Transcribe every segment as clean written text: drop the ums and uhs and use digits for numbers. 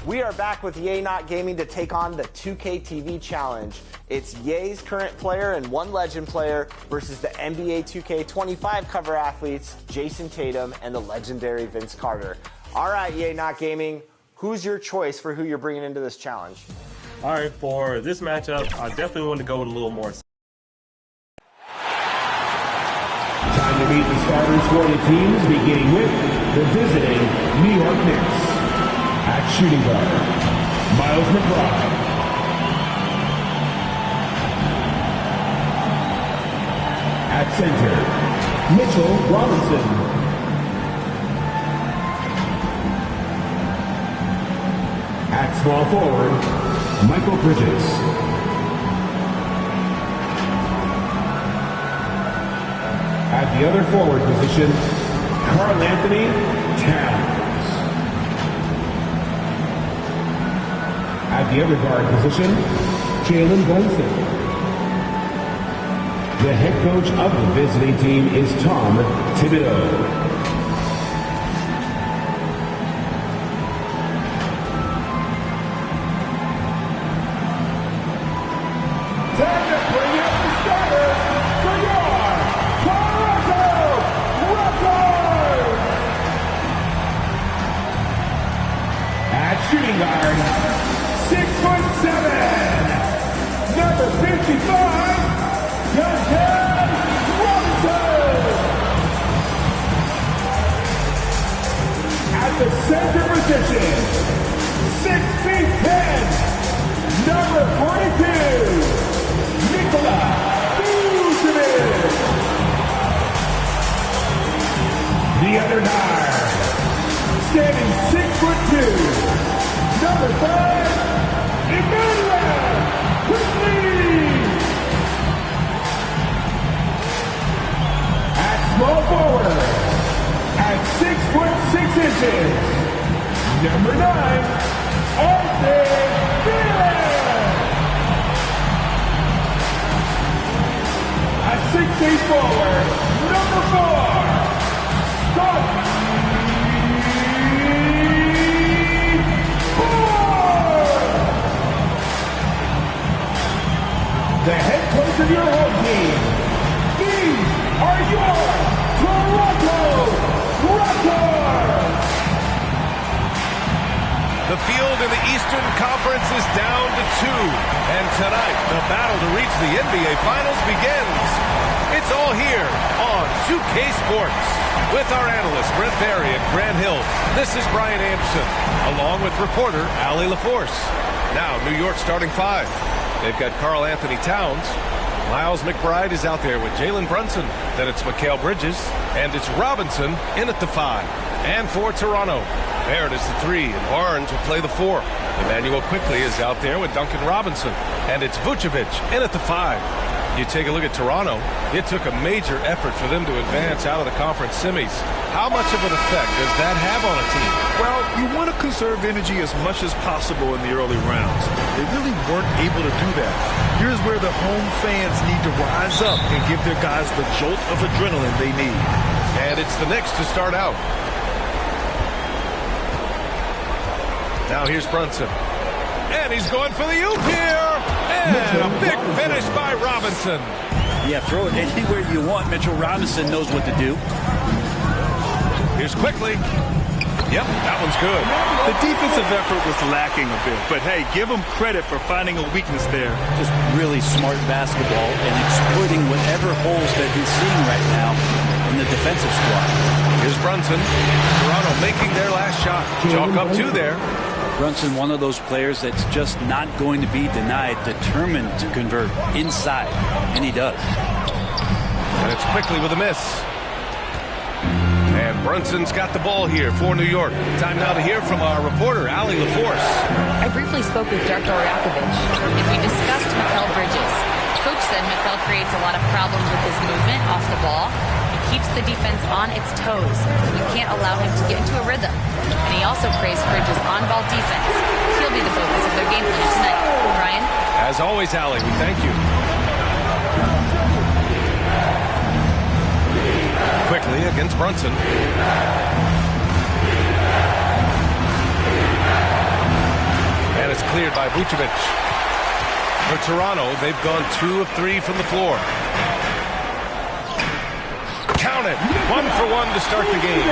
We are back with Yay Not Gaming to take on the 2K TV Challenge. It's Yay's current player and one legend player versus the NBA 2K25 cover athletes, Jason Tatum and the legendary Vince Carter. All right, Yay Not Gaming, who's your choice for who you're bringing into this challenge? All right, for this matchup, I definitely want to go with a little more. Time to meet the starters for the teams, beginning with the visiting New York Knicks. At shooting guard, Miles McBride. At center, Mitchell Robinson. At small forward, Michael Bridges. At the other forward position, Karl Anthony Towns. At the other guard position, Jalen Brunson. The head coach of the visiting team is Tom Thibodeau. Shooting guard, 6'7", number 55, Duncan Robinson. At the center position, 6'10", number 42, Nikola Vucevic. The other guard, standing 6'2", number 5, Emmanuel Quickly. At small forward, at 6'6", number 9, Austin Reeves. At 6'8" forward, number 4, Scott. The head coach of your home team. These are your Toronto Raptors. The field in the Eastern Conference is down to 2. And tonight, the battle to reach the NBA Finals begins. It's all here on 2K Sports. With our analysts, Brent Barry and Grant Hill, this is Brian Anderson, along with reporter Allie LaForce. Now, New York starting 5. They've got Karl Anthony Towns. Miles McBride is out there with Jalen Brunson. Then it's Mikal Bridges. And it's Robinson in at the 5. And for Toronto, Barrett is the 3. And Barnes will play the 4. Emmanuel Quickly is out there with Duncan Robinson. And it's Vucevic in at the 5. You take a look at Toronto, it took a major effort for them to advance out of the conference semis. How much of an effect does that have on a team? Well, you want to conserve energy as much as possible in the early rounds. They really weren't able to do that. Here's where the home fans need to rise up and give their guys the jolt of adrenaline they need. And it's the Knicks to start out. Now here's Brunson. And he's going for the oop here. And a big finish by Robinson. Yeah, throw it anywhere you want. Mitchell Robinson knows what to do. Here's Quickly. Yep, that one's good. The defensive effort was lacking a bit, but hey, give him credit for finding a weakness there. Just really smart basketball and exploiting whatever holes that he's seeing right now in the defensive squad. Here's Brunson. Toronto making their last shot. Chalk up 2 there. Brunson, one of those players that's just not going to be denied, determined to convert inside, and he does. And it's Quickly with a miss. And Brunson's got the ball here for New York. Time now to hear from our reporter, Allie LaForce. I briefly spoke with Darko Rakovic, and we discussed Mikal Bridges. Coach said Mikal creates a lot of problems with his movement off the ball. He keeps the defense on its toes. You can't allow him to get into a rhythm. And he also praised Bridges' on-ball defense. He'll be the focus of their game plan tonight. Brian? As always, Allie, we thank you. Quickly against Brunson. is cleared by Vucevic. For Toronto, they've gone 2 of 3 from the floor. Count it. 1 for 1 to start the game.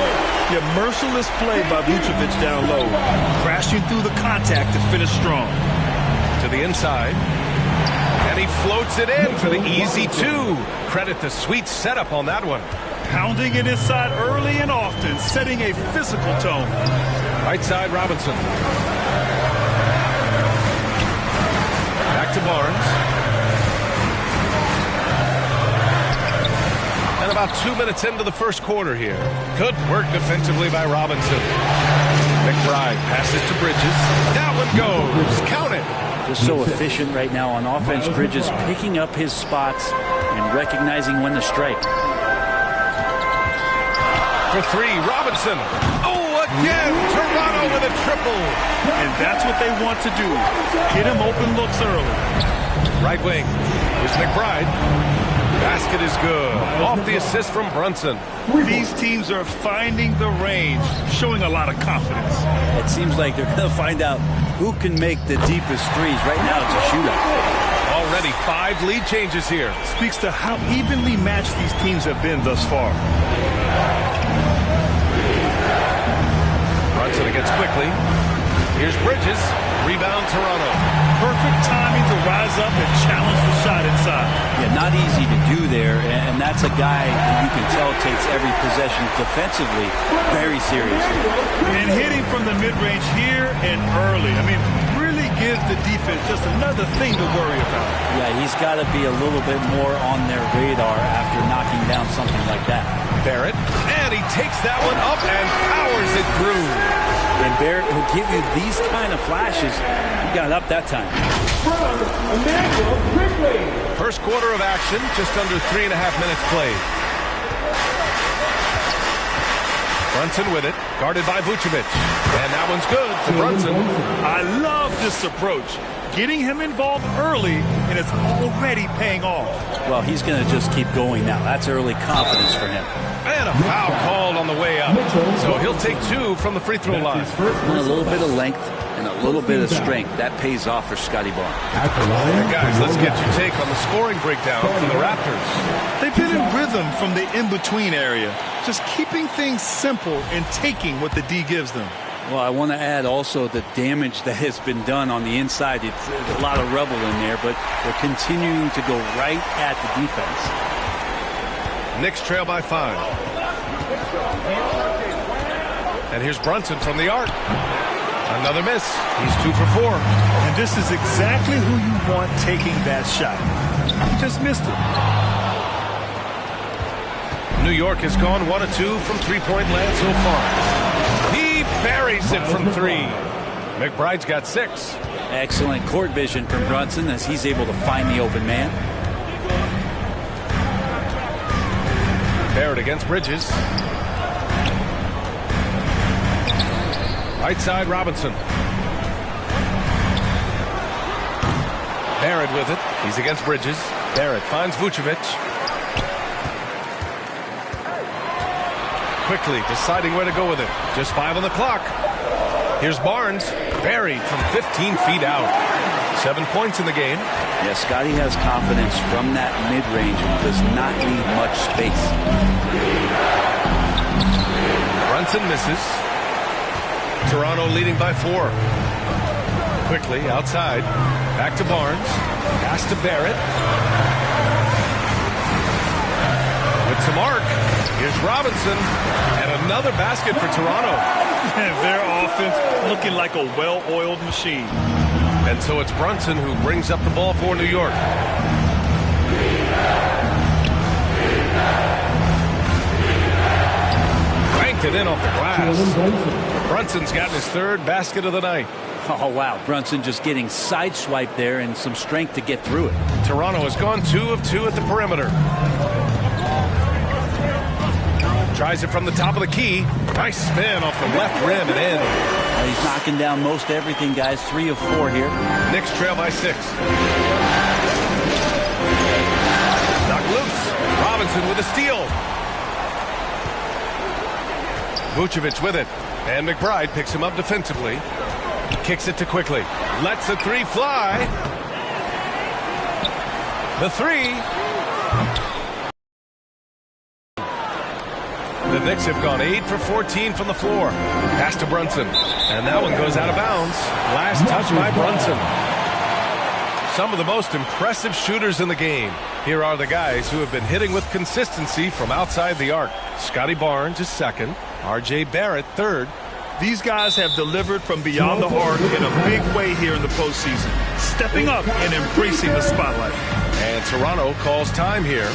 Yeah, merciless play by Vucevic down low. Crashing through the contact to finish strong. To the inside. And he floats it in for the easy 2. Credit the sweet setup on that one. Pounding it inside early and often, setting a physical tone. Right side, Robinson. Back to Barnes. And about 2 minutes into the first quarter here. Good work defensively by Robinson. McBride passes to Bridges. That one goes. Count it. Just so efficient right now on offense. Bridges picking up his spots and recognizing when to strike. For 3, Robinson. Oh, again, Toronto with a triple. And that's what they want to do. Get him open looks early. Right wing. Here's McBride. Basket is good. Off the assist from Brunson. These teams are finding the range, showing a lot of confidence. It seems like they're going to find out who can make the deepest threes. Right now it's a shootout. Already 5 lead changes here. Speaks to how evenly matched these teams have been thus far. Brunson against quickly. Here's Bridges. Rebound Toronto. Perfect timing to rise up and challenge the shot inside. Yeah, not easy to do there, and that's a guy that you can tell takes every possession defensively very seriously. And hitting from the mid-range here and early. I mean, really gives the defense just another thing to worry about. Yeah, he's got to be a little bit more on their radar after knocking down something like that. Barrett, and he takes that one up and powers it through. And Barrett will give you these kind of flashes. He got up that time. First quarter of action, just under 3.5 minutes played. Brunson with it, guarded by Vucevic. And that one's good for Brunson. I love this approach. Getting him involved early, and it's already paying off. Well, he's going to just keep going now. That's early confidence for him. And a foul called on the way up. So he'll take 2 from the free throw line. A little bit of length and a little bit of strength. That pays off for Scotty Barnes. Guys, let's get your take on the scoring breakdown for the Raptors. They've been in rhythm from the in-between area. Just keeping things simple and taking what the D gives them. Well, I want to add also the damage that has been done on the inside. It's a lot of rubble in there, but they're continuing to go right at the defense. Knicks trail by 5. And here's Brunson from the arc. Another miss. He's 2 for 4. And this is exactly who you want taking that shot. He just missed it. New York has gone 1 of 2 from three-point land so far. He buries it from 3. McBride's got 6. Excellent court vision from Brunson as he's able to find the open man. Barrett against Bridges. Right side, Robinson. Barrett with it. He's against Bridges. Barrett finds Vucevic. Quickly deciding where to go with it. Just 5 on the clock. Here's Barnes. Buried from 15 feet out. 7 points in the game. Yeah, Scotty has confidence from that mid-range and does not need much space. Brunson misses. Toronto leading by 4. Quickly outside. Back to Barnes. Pass to Barrett. With some arc. Here's Robinson. And another basket for Toronto. And their offense looking like a well-oiled machine. And so it's Brunson who brings up the ball for New York. Banked it in off the glass. Brunson's gotten his 3rd basket of the night. Oh, wow. Brunson just getting sideswiped there and some strength to get through it. Toronto has gone 2 of 2 at the perimeter. Tries it from the top of the key. Nice spin off the left rim and in. Well, he's knocking down most everything, guys. 3 of 4 here. Knicks trail by 6. Knocked loose. Robinson with a steal. Vucevic with it. And McBride picks him up defensively. Kicks it to Quickly. Lets the three fly. The three. The Knicks have gone 8 for 14 from the floor. Pass to Brunson. And that one goes out of bounds. Last touch by Brunson. Some of the most impressive shooters in the game. Here are the guys who have been hitting with consistency from outside the arc. Scotty Barnes is second. R.J. Barrett third. These guys have delivered from beyond the arc in a big way here in the postseason, stepping up and embracing the spotlight. And Toronto calls time here.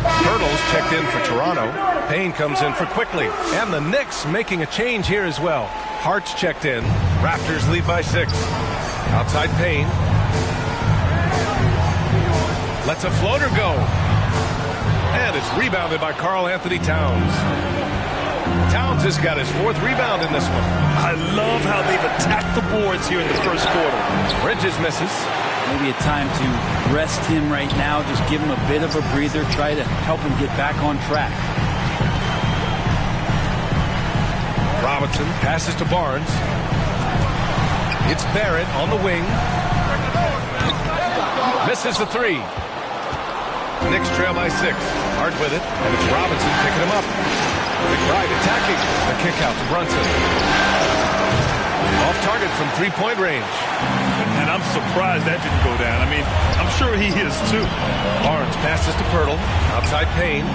Hurdles checked in for Toronto. Payne comes in for Quickly. And the Knicks making a change here as well. Hart's checked in. Raptors lead by 6. Outside Payne. Lets a floater go. And it's rebounded by Karl-Anthony Towns. Towns has got his 4th rebound in this one. I love how they've attacked the boards here in the first quarter. Bridges misses. Maybe a time to rest him right now. Just give him a bit of a breather. Try to help him get back on track. Robinson passes to Barnes. It's Barrett on the wing. Misses the three. Knicks trail by 6. Hart with it, and it's Robinson picking him up. McBride attacking. The kick out to Brunson. Off target from 3-point range. And I'm surprised that didn't go down. I mean, I'm sure he is too. Barnes passes to Pirtle. Outside Payne.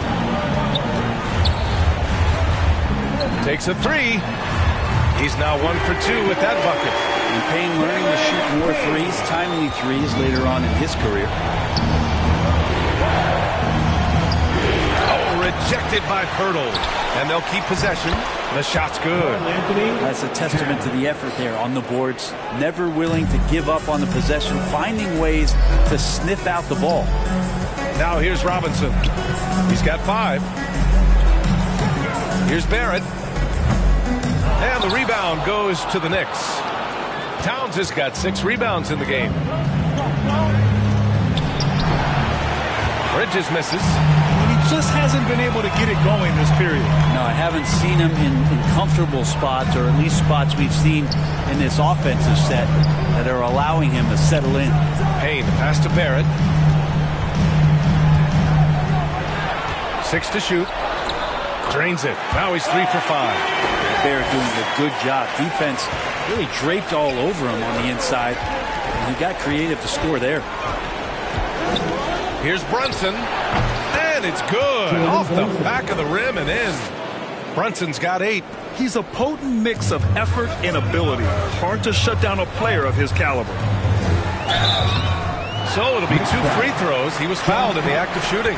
Takes a three. He's now 1 for 2 with that bucket. And Payne learning to shoot more threes, timely threes later on in his career. Oh, rejected by Pirtle. And they'll keep possession. The shot's good. That's a testament to the effort there on the boards. Never willing to give up on the possession, finding ways to sniff out the ball. Now here's Robinson. He's got 5. Here's Barrett. And the rebound goes to the Knicks. Towns has got 6 rebounds in the game. Bridges misses. He just hasn't been able to get it going this period. No, I haven't seen him in comfortable spots, or at least spots we've seen in this offensive set that are allowing him to settle in. Payne, the pass to Barrett. 6 to shoot. Drains it. Now he's 3 for 5. Barrett doing a good job. Defense really draped all over him on the inside. And he got creative to score there. Here's Brunson. And it's good. Off the back of the rim and in. Brunson's got 8. He's a potent mix of effort and ability. Hard to shut down a player of his caliber. So it'll be 2 free throws. He was fouled in the act of shooting.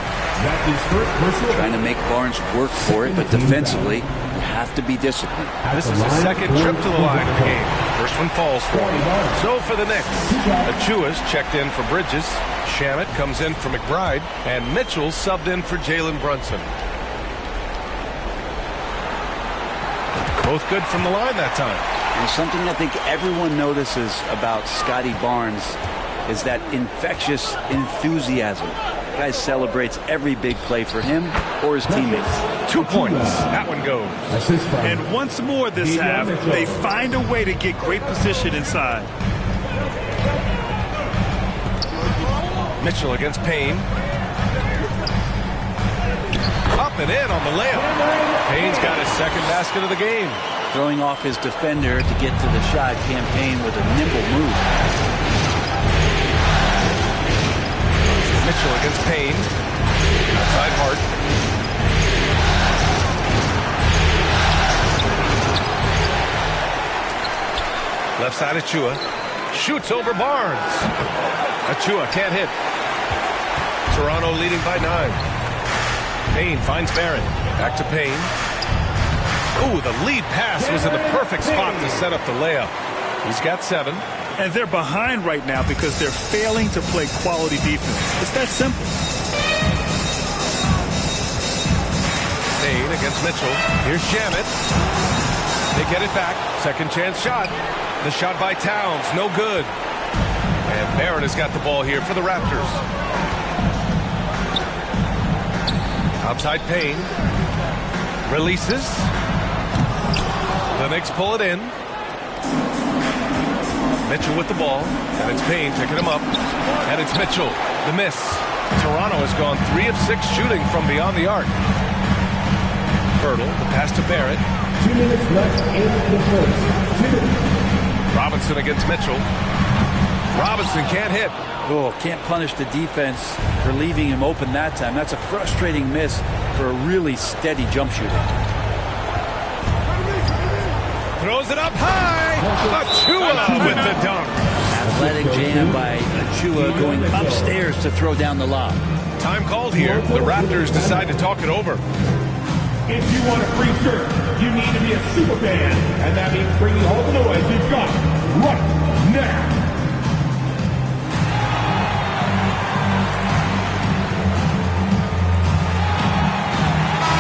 Trying to make Barnes work for it, but defensively, you have to be disciplined. This is his 2nd trip to the line of the game. First one falls for him. So for the Knicks, Achua's checked in for Bridges. Shamet comes in for McBride. And Mitchell subbed in for Jalen Brunson. Both good from the line that time. And something I think everyone notices about Scotty Barnes is that infectious enthusiasm. The guy celebrates every big play for him or his teammates. 2 points. That one goes. And once more this half, they find a way to get great position inside. Mitchell against Payne. Up and in on the layup. Payne's got his 2nd basket of the game. Throwing off his defender to get to the shot. Campaign with a nimble move. Mitchell against Payne. Outside Hart. Left side Achua. Shoots over Barnes. Achua can't hit. Toronto leading by 9. Payne finds Barrett. Back to Payne. Ooh, the lead pass was in the perfect spot to set up the layup. He's got 7. And they're behind right now because they're failing to play quality defense. It's that simple. Payne against Mitchell. Here's Shamet. They get it back. 2nd chance shot. The shot by Towns. No good. And Barrett has got the ball here for the Raptors. Outside Payne. Releases. The Knicks pull it in. Mitchell with the ball. And it's Payne picking him up. And it's Mitchell. The miss. Toronto has gone 3 of 6 shooting from beyond the arc. Hurdle. The pass to Barrett. 2 minutes left in the first. Robinson against Mitchell. Robinson can't hit. Oh, can't punish the defense for leaving him open that time. That's a frustrating miss for a really steady jump shooter. Throws it up high. Achua with the dunk. Athletic jam by Achua going upstairs to throw down the lob. Time called here. The Raptors decide to talk it over. If you want a free shirt, you need to be a super fan, and that means bringing all the noise you've got right now.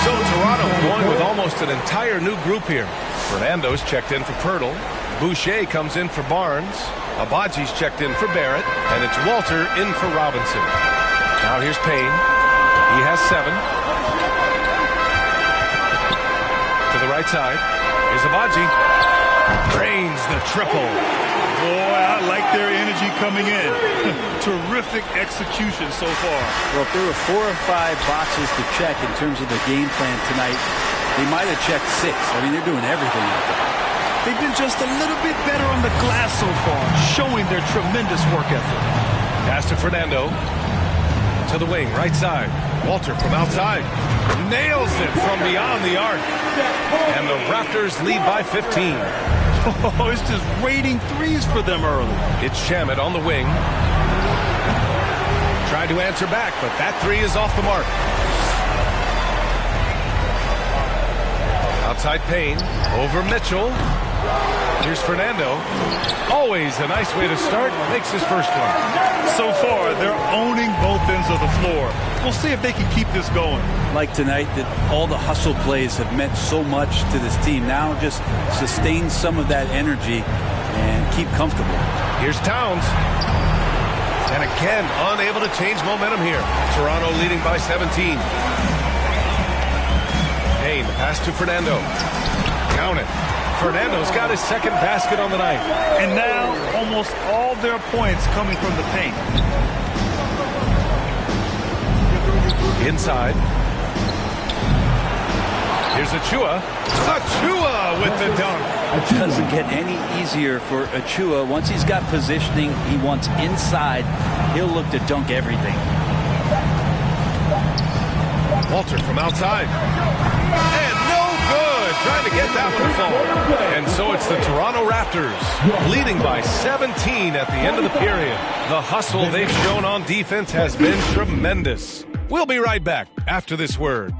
So Toronto going with almost an entire new group here. Fernando's checked in for Pirtle. Boucher comes in for Barnes. Abaji's checked in for Barrett. And it's Walter in for Robinson. Now here's Payne. He has 7. To the right side. Here's Abaji. Drains the triple. Boy, I like their energy coming in. Terrific execution so far. Well, if there were 4 or 5 boxes to check in terms of the game plan tonight, they might have checked 6. I mean, they're doing everything out there. They've been just a little bit better on the glass so far, showing their tremendous work ethic. Pass to Fernando. To the wing, right side. Walter from outside. Nails it from beyond the arc. And the Raptors lead by 15. Oh, it's just raining threes for them early. It's Shamet on the wing. Tried to answer back, but that 3 is off the mark. Outside Payne. Over Mitchell. Here's Fernando. Always a nice way to start. Makes his first one. So far, they're owning both ends of the floor. We'll see if they can keep this going. Like tonight, that all the hustle plays have meant so much to this team. Now just sustain some of that energy and keep comfortable. Here's Towns. And again, unable to change momentum here. Toronto leading by 17. Payne, pass to Fernando. Count it. Fernando's got his second basket on the night. And now, almost all their points coming from the paint. Inside. Here's Achua. Achua with the dunk. It doesn't get any easier for Achua. Once he's got positioning, he wants inside. He'll look to dunk everything. Walter from outside. And no good. Trying to get that one to fall. And so it's the Toronto Raptors leading by 17 at the end of the period. The hustle they've shown on defense has been tremendous. We'll be right back after this word.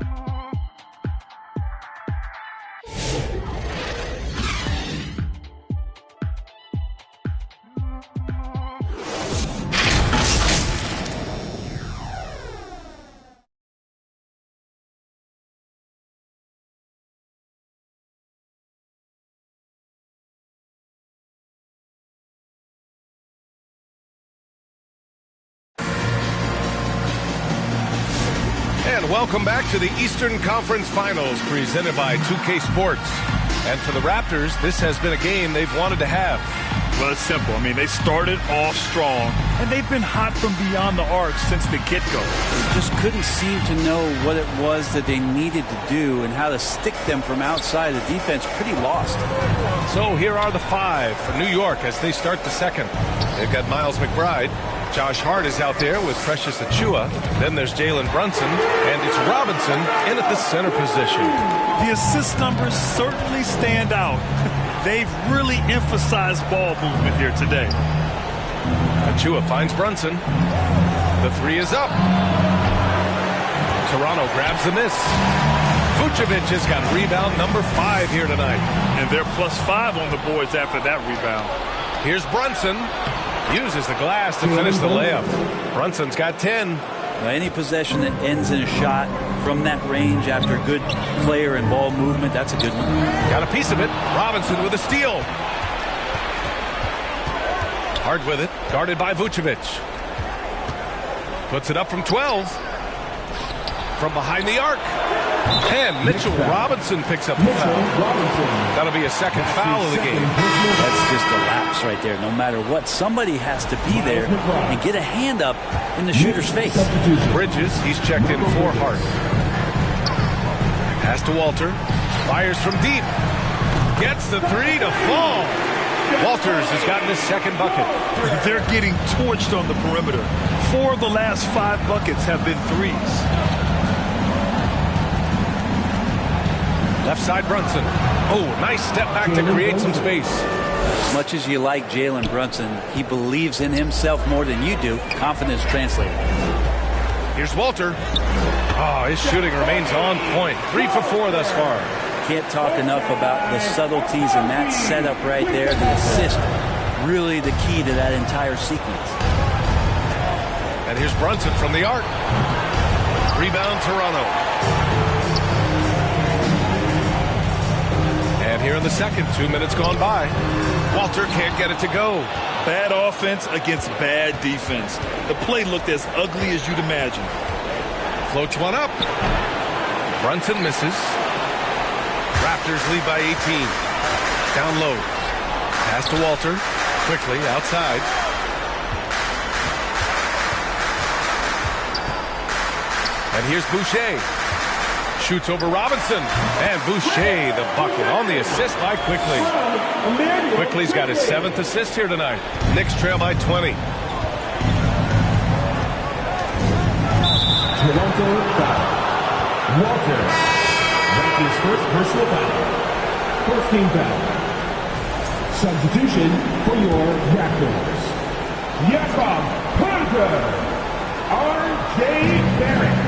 And welcome back to the Eastern Conference Finals presented by 2K Sports. And for the Raptors, this has been a game they've wanted to have. Well, it's simple. I mean, they started off strong, and they've been hot from beyond the arc since the get-go. They just couldn't seem to know what it was that they needed to do and how to stick them from outside. The defense pretty lost. So here are the 5 for New York as they start the second. They've got Miles McBride. Josh Hart is out there with Precious Achua. Then there's Jalen Brunson, and it's Robinson in at the center position. The assist numbers certainly stand out. They've really emphasized ball movement here today. Achua finds Brunson. The 3 is up. Toronto grabs the miss. Vucevic has got rebound number 5 here tonight. And they're +5 on the boards after that rebound. Here's Brunson. Uses the glass to finish the layup. Brunson's got 10. Any possession that ends in a shot from that range after good player and ball movement, that's a good one. Got a piece of it. Robinson with a steal. Hard with it. Guarded by Vucevic. Puts it up from 12. from behind the arc. And Mitchell Robinson picks up the foul. That'll be a second foul of the game. That's just a lapse right there. No matter what, somebody has to be there and get a hand up in the shooter's face. Bridges, he's checked in for Hart. Pass to Walter. Fires from deep. Gets the three to fall. Walters has gotten his second bucket. They're getting torched on the perimeter. 4 of the last 5 buckets have been threes. Left side Brunson. Oh, nice step back to create some space. As much as you like Jalen Brunson, he believes in himself more than you do. Confidence translated. Here's Walter. Oh, his shooting remains on point. 3 for 4 thus far. Can't talk enough about the subtleties in that setup right there. The assist, really the key to that entire sequence. And here's Brunson from the arc. Rebound Toronto. And here in the second, 2 minutes gone by. Walter can't get it to go. Bad offense against bad defense. The play looked as ugly as you'd imagine. Floats one up. Brunson misses. Raptors lead by 18. Down low. Pass to Walter. Quickly outside. And here's Boucher. Shoots over Robinson. And Boucher, the bucket on the assist by Quickly. Quickly's got his 7th assist here tonight. Knicks trail by 20. Toronto foul. Walter. That's his first personal foul. First team foul. Substitution for your Raptors. Jakob Hunter. R.J. Barrett.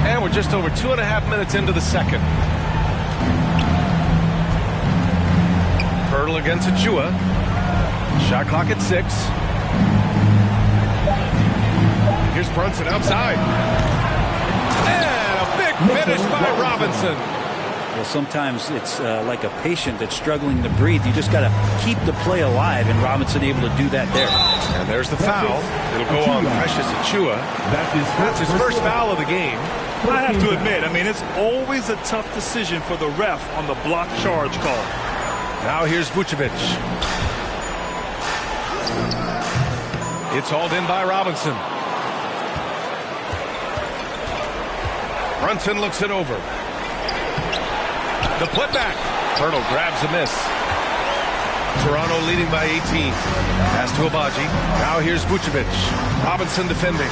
And we're just over 2.5 minutes into the second. Hurdle against Achua. Shot clock at 6. Here's Brunson outside. And a big finish by Robinson. Well, sometimes it's like a patient that's struggling to breathe. You just got to keep the play alive, and Robinson able to do that there. And there's the foul. It'll go on Precious Achua. That's his first foul of the game. I have to admit, it's always a tough decision for the ref on the block charge call. Now here's Vucevic. It's hauled in by Robinson. Brunson looks it over. The putback. Hurdle grabs a miss. Toronto leading by 18. Pass to Abaji. Now here's Vucevic. Robinson defending.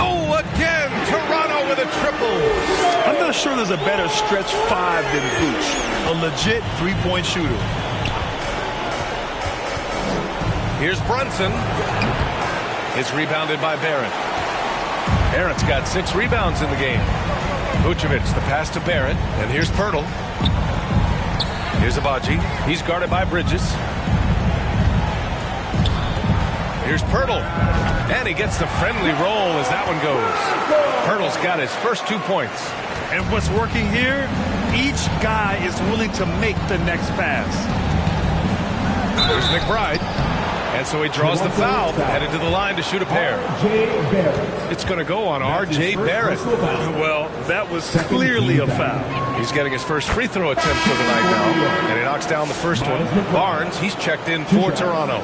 Oh, again! Toronto with a triple. I'm not sure there's a better stretch 5 than Vooch. A legit three-point shooter. Here's Brunson. It's rebounded by Barrett. Barrett's got 6 rebounds in the game. Vucevic, the pass to Barrett. And here's Pirtle. Here's Abaji. He's guarded by Bridges. Here's Pirtle. And he gets the friendly roll as that one goes. Pirtle's got his first 2 points. And what's working here, each guy is willing to make the next pass. There's McBride. And so he draws the foul, headed to the line to shoot a pair. It's going to go on R.J. Barrett. Well, that was clearly a foul. He's getting his first free throw attempt for the night now. And he knocks down the first one. Barnes, he's checked in for Toronto.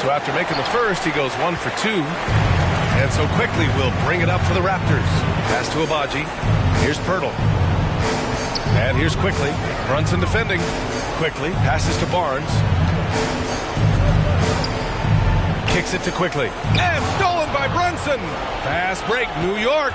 So after making the first, he goes 1 for 2. And so Quickly will bring it up for the Raptors. Pass to Abaji. Here's Pirtle. And here's Quickly. Brunson defending. Quickly passes to Barnes. Kicks it to Quickly. And stolen by Brunson. Fast break, New York.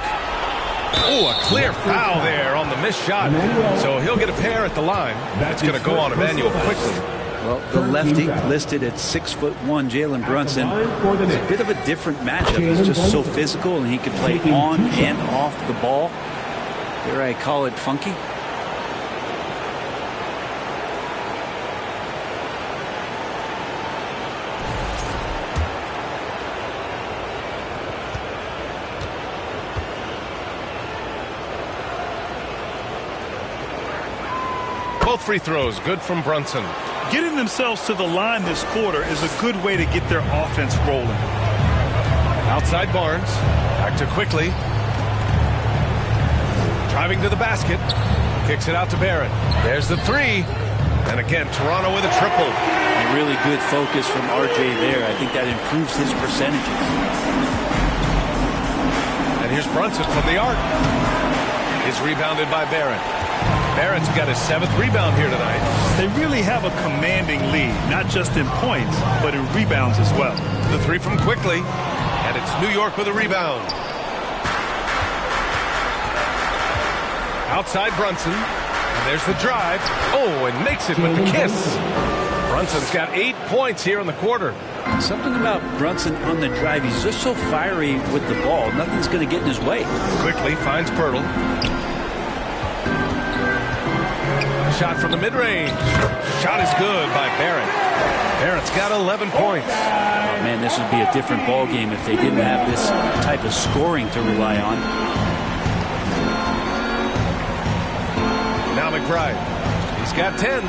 Oh, a clear foul there on the missed shot. So he'll get a pair at the line. That's going to go on Emmanuel Quickly. Well, the lefty listed at 6'1", Jalen Brunson. It's a bit of a different matchup. He's just so physical, and he can play on and off the ball. Dare I call it funky? Both free throws good from Brunson. Getting themselves to the line this quarter is a good way to get their offense rolling. Outside Barnes. Back to Quickly. Driving to the basket. Kicks it out to Barrett. There's the three. And again, Toronto with a triple. A really good focus from RJ there. I think that improves his percentages. And here's Brunson from the arc. Is rebounded by Barrett. Barrett's got his 7th rebound here tonight. They really have a commanding lead, not just in points, but in rebounds as well. The three from Quickly. And it's New York with a rebound. Outside Brunson. And there's the drive. Oh, and makes it with the kiss. Brunson's got 8 points here in the quarter. Something about Brunson on the drive. He's just so fiery with the ball. Nothing's going to get in his way. Quickly finds Pirtle. Shot from the mid-range. Shot is good by Barrett. Barrett's got 11 points. Oh, man, this would be a different ball game if they didn't have this type of scoring to rely on. Now McBride. He's got 10.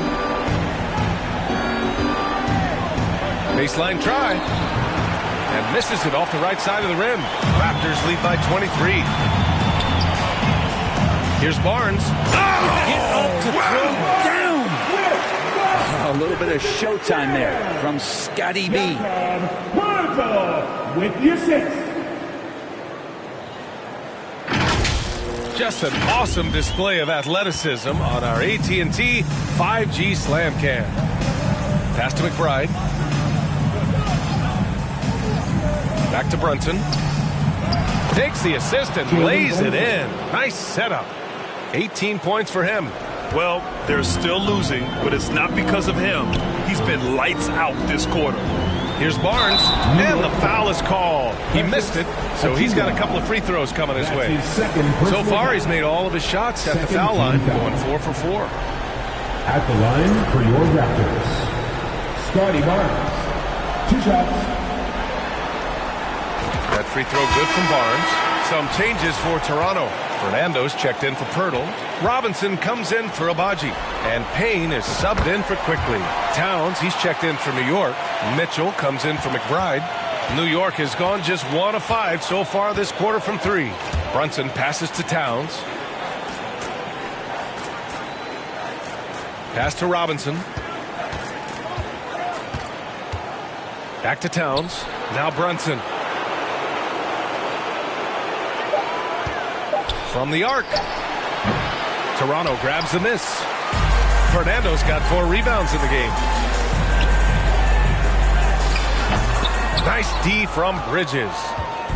Baseline try. And misses it off the right side of the rim. Raptors lead by 23. Here's Barnes. Get up to throw down. A little bit of showtime there from Scotty B. With the assist. Just an awesome display of athleticism on our AT&T 5G Slam Cam. Pass to McBride. Back to Brunson. Takes the assist and lays it in. Nice setup. 18 points for him. Well, they're still losing, but it's not because of him. He's been lights out this quarter. Here's Barnes, and the foul is called. He missed it, so he's got a couple of free throws coming his way. So far, he's made all of his shots at the foul line, going 4 for 4. At the line for your Raptors, Scotty Barnes. 2 shots. That free throw good from Barnes. Some changes for Toronto. Fernando's checked in for Pirtle. Robinson comes in for Abaji. And Payne is subbed in for Quickly. Towns, he's checked in for New York. Mitchell comes in for McBride. New York has gone just 1 of 5 so far this quarter from 3. Brunson passes to Towns. Pass to Robinson. Back to Towns. Now Brunson. From the arc. Toronto grabs the miss. Fernando's got 4 rebounds in the game. Nice D from Bridges.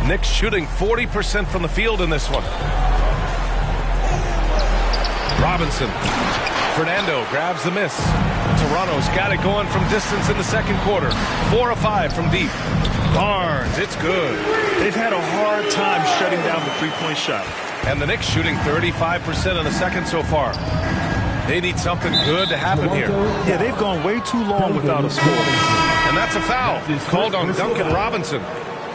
Knicks shooting 40% from the field in this one. Robinson. Fernando grabs the miss. Toronto's got it going from distance in the second quarter. 4 of 5 from deep. Barnes, it's good. They've had a hard time shutting down the three-point shot. And the Knicks shooting 35% in the second so far. They need something good to happen here. Yeah, they've gone way too long without a score. And that's a foul called on Duncan Robinson.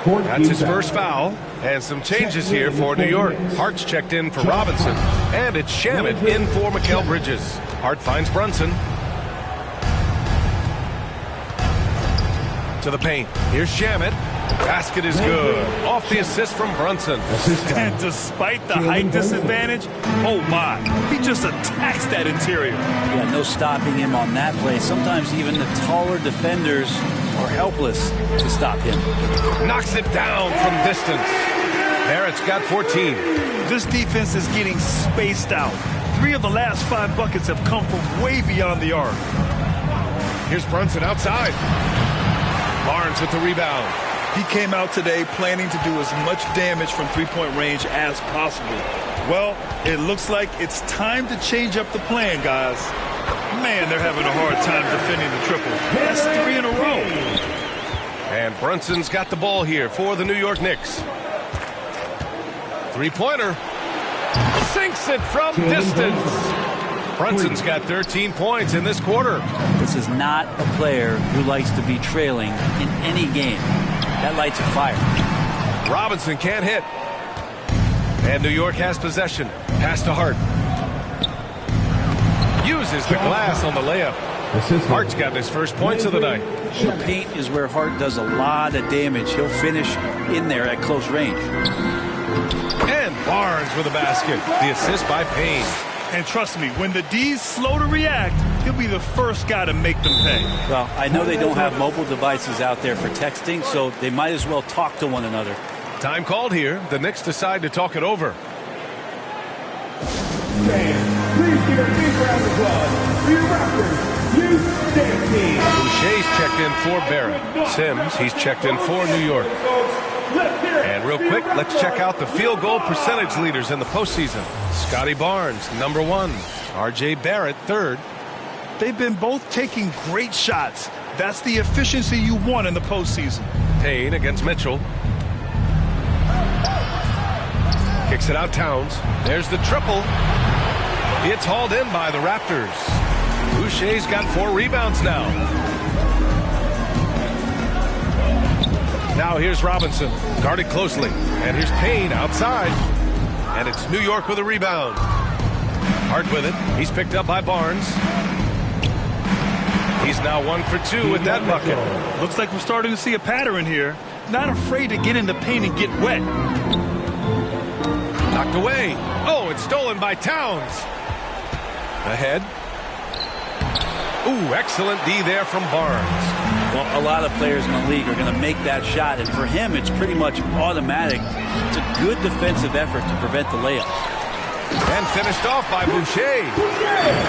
That's his first foul. And some changes here for New York. Hart's checked in for Robinson. And it's Shamet in for Mikal Bridges. Hart finds Brunson. To the paint. Here's Shamet. Basket is good. Off the assist from Brunson. And despite the height disadvantage, oh my, he just attacks that interior. Yeah, no stopping him on that play. Sometimes even the taller defenders are helpless to stop him. Knocks it down from distance. Barrett's got 14. This defense is getting spaced out. 3 of the last 5 buckets have come from way beyond the arc. Here's Brunson outside. Barnes with the rebound. He came out today planning to do as much damage from three-point range as possible. Well, it looks like it's time to change up the plan, guys. Man, they're having a hard time defending the triple. That's 3 in a row. And Brunson's got the ball here for the New York Knicks. Three-pointer. Sinks it from distance. Brunson's got 13 points in this quarter. This is not a player who likes to be trailing in any game. That lights a fire. Robinson can't hit. And New York has possession. Pass to Hart. Uses the glass on the layup. Hart's got his first points of the night. The paint is where Hart does a lot of damage. He'll finish in there at close range. And Barnes with a basket. The assist by Payne. And trust me, when the D's slow to react, he'll be the first guy to make them pay. Well, I know they don't have mobile devices out there for texting, so they might as well talk to one another. Time called here. The Knicks decide to talk it over. Fans, please give a big round of applause for your Raptors youth dance team. Boucher's checked in for Barrett. Sims, he's checked in for New York. And real quick, let's check out the field goal percentage leaders in the postseason. Scotty Barnes, number 1. R.J. Barrett, 3rd. They've been both taking great shots. That's the efficiency you want in the postseason. Payne against Mitchell. Kicks it out, Towns. There's the triple. It's hauled in by the Raptors. Boucher's got 4 rebounds now. Now here's Robinson, guarded closely. And here's Payne outside. And it's New York with a rebound. Hart with it. He's picked up by Barnes. He's now 1 for 2 with that bucket. Looks like we're starting to see a pattern here. Not afraid to get in the paint and get wet. Knocked away. Oh, it's stolen by Towns. Ahead. Ooh, excellent D there from Barnes. Well, a lot of players in the league are going to make that shot, and for him, it's pretty much automatic. It's a good defensive effort to prevent the layup. And finished off by Boucher.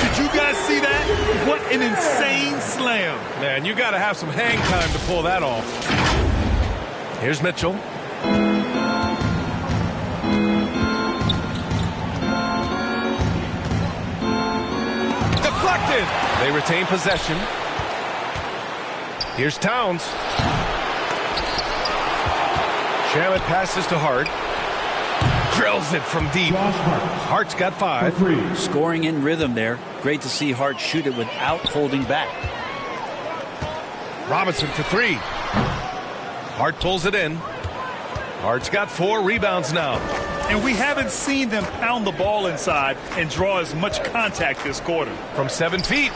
Did you guys see that? What an insane slam. Man, you got to have some hang time to pull that off. Here's Mitchell. Deflected. They retain possession. Here's Towns. Shamet passes to Hart. Drills it from deep. Hart's got 5. Scoring in rhythm there. Great to see Hart shoot it without holding back. Robinson for 3. Hart pulls it in. Hart's got 4 rebounds now. And we haven't seen them pound the ball inside and draw as much contact this quarter. From 7 feet.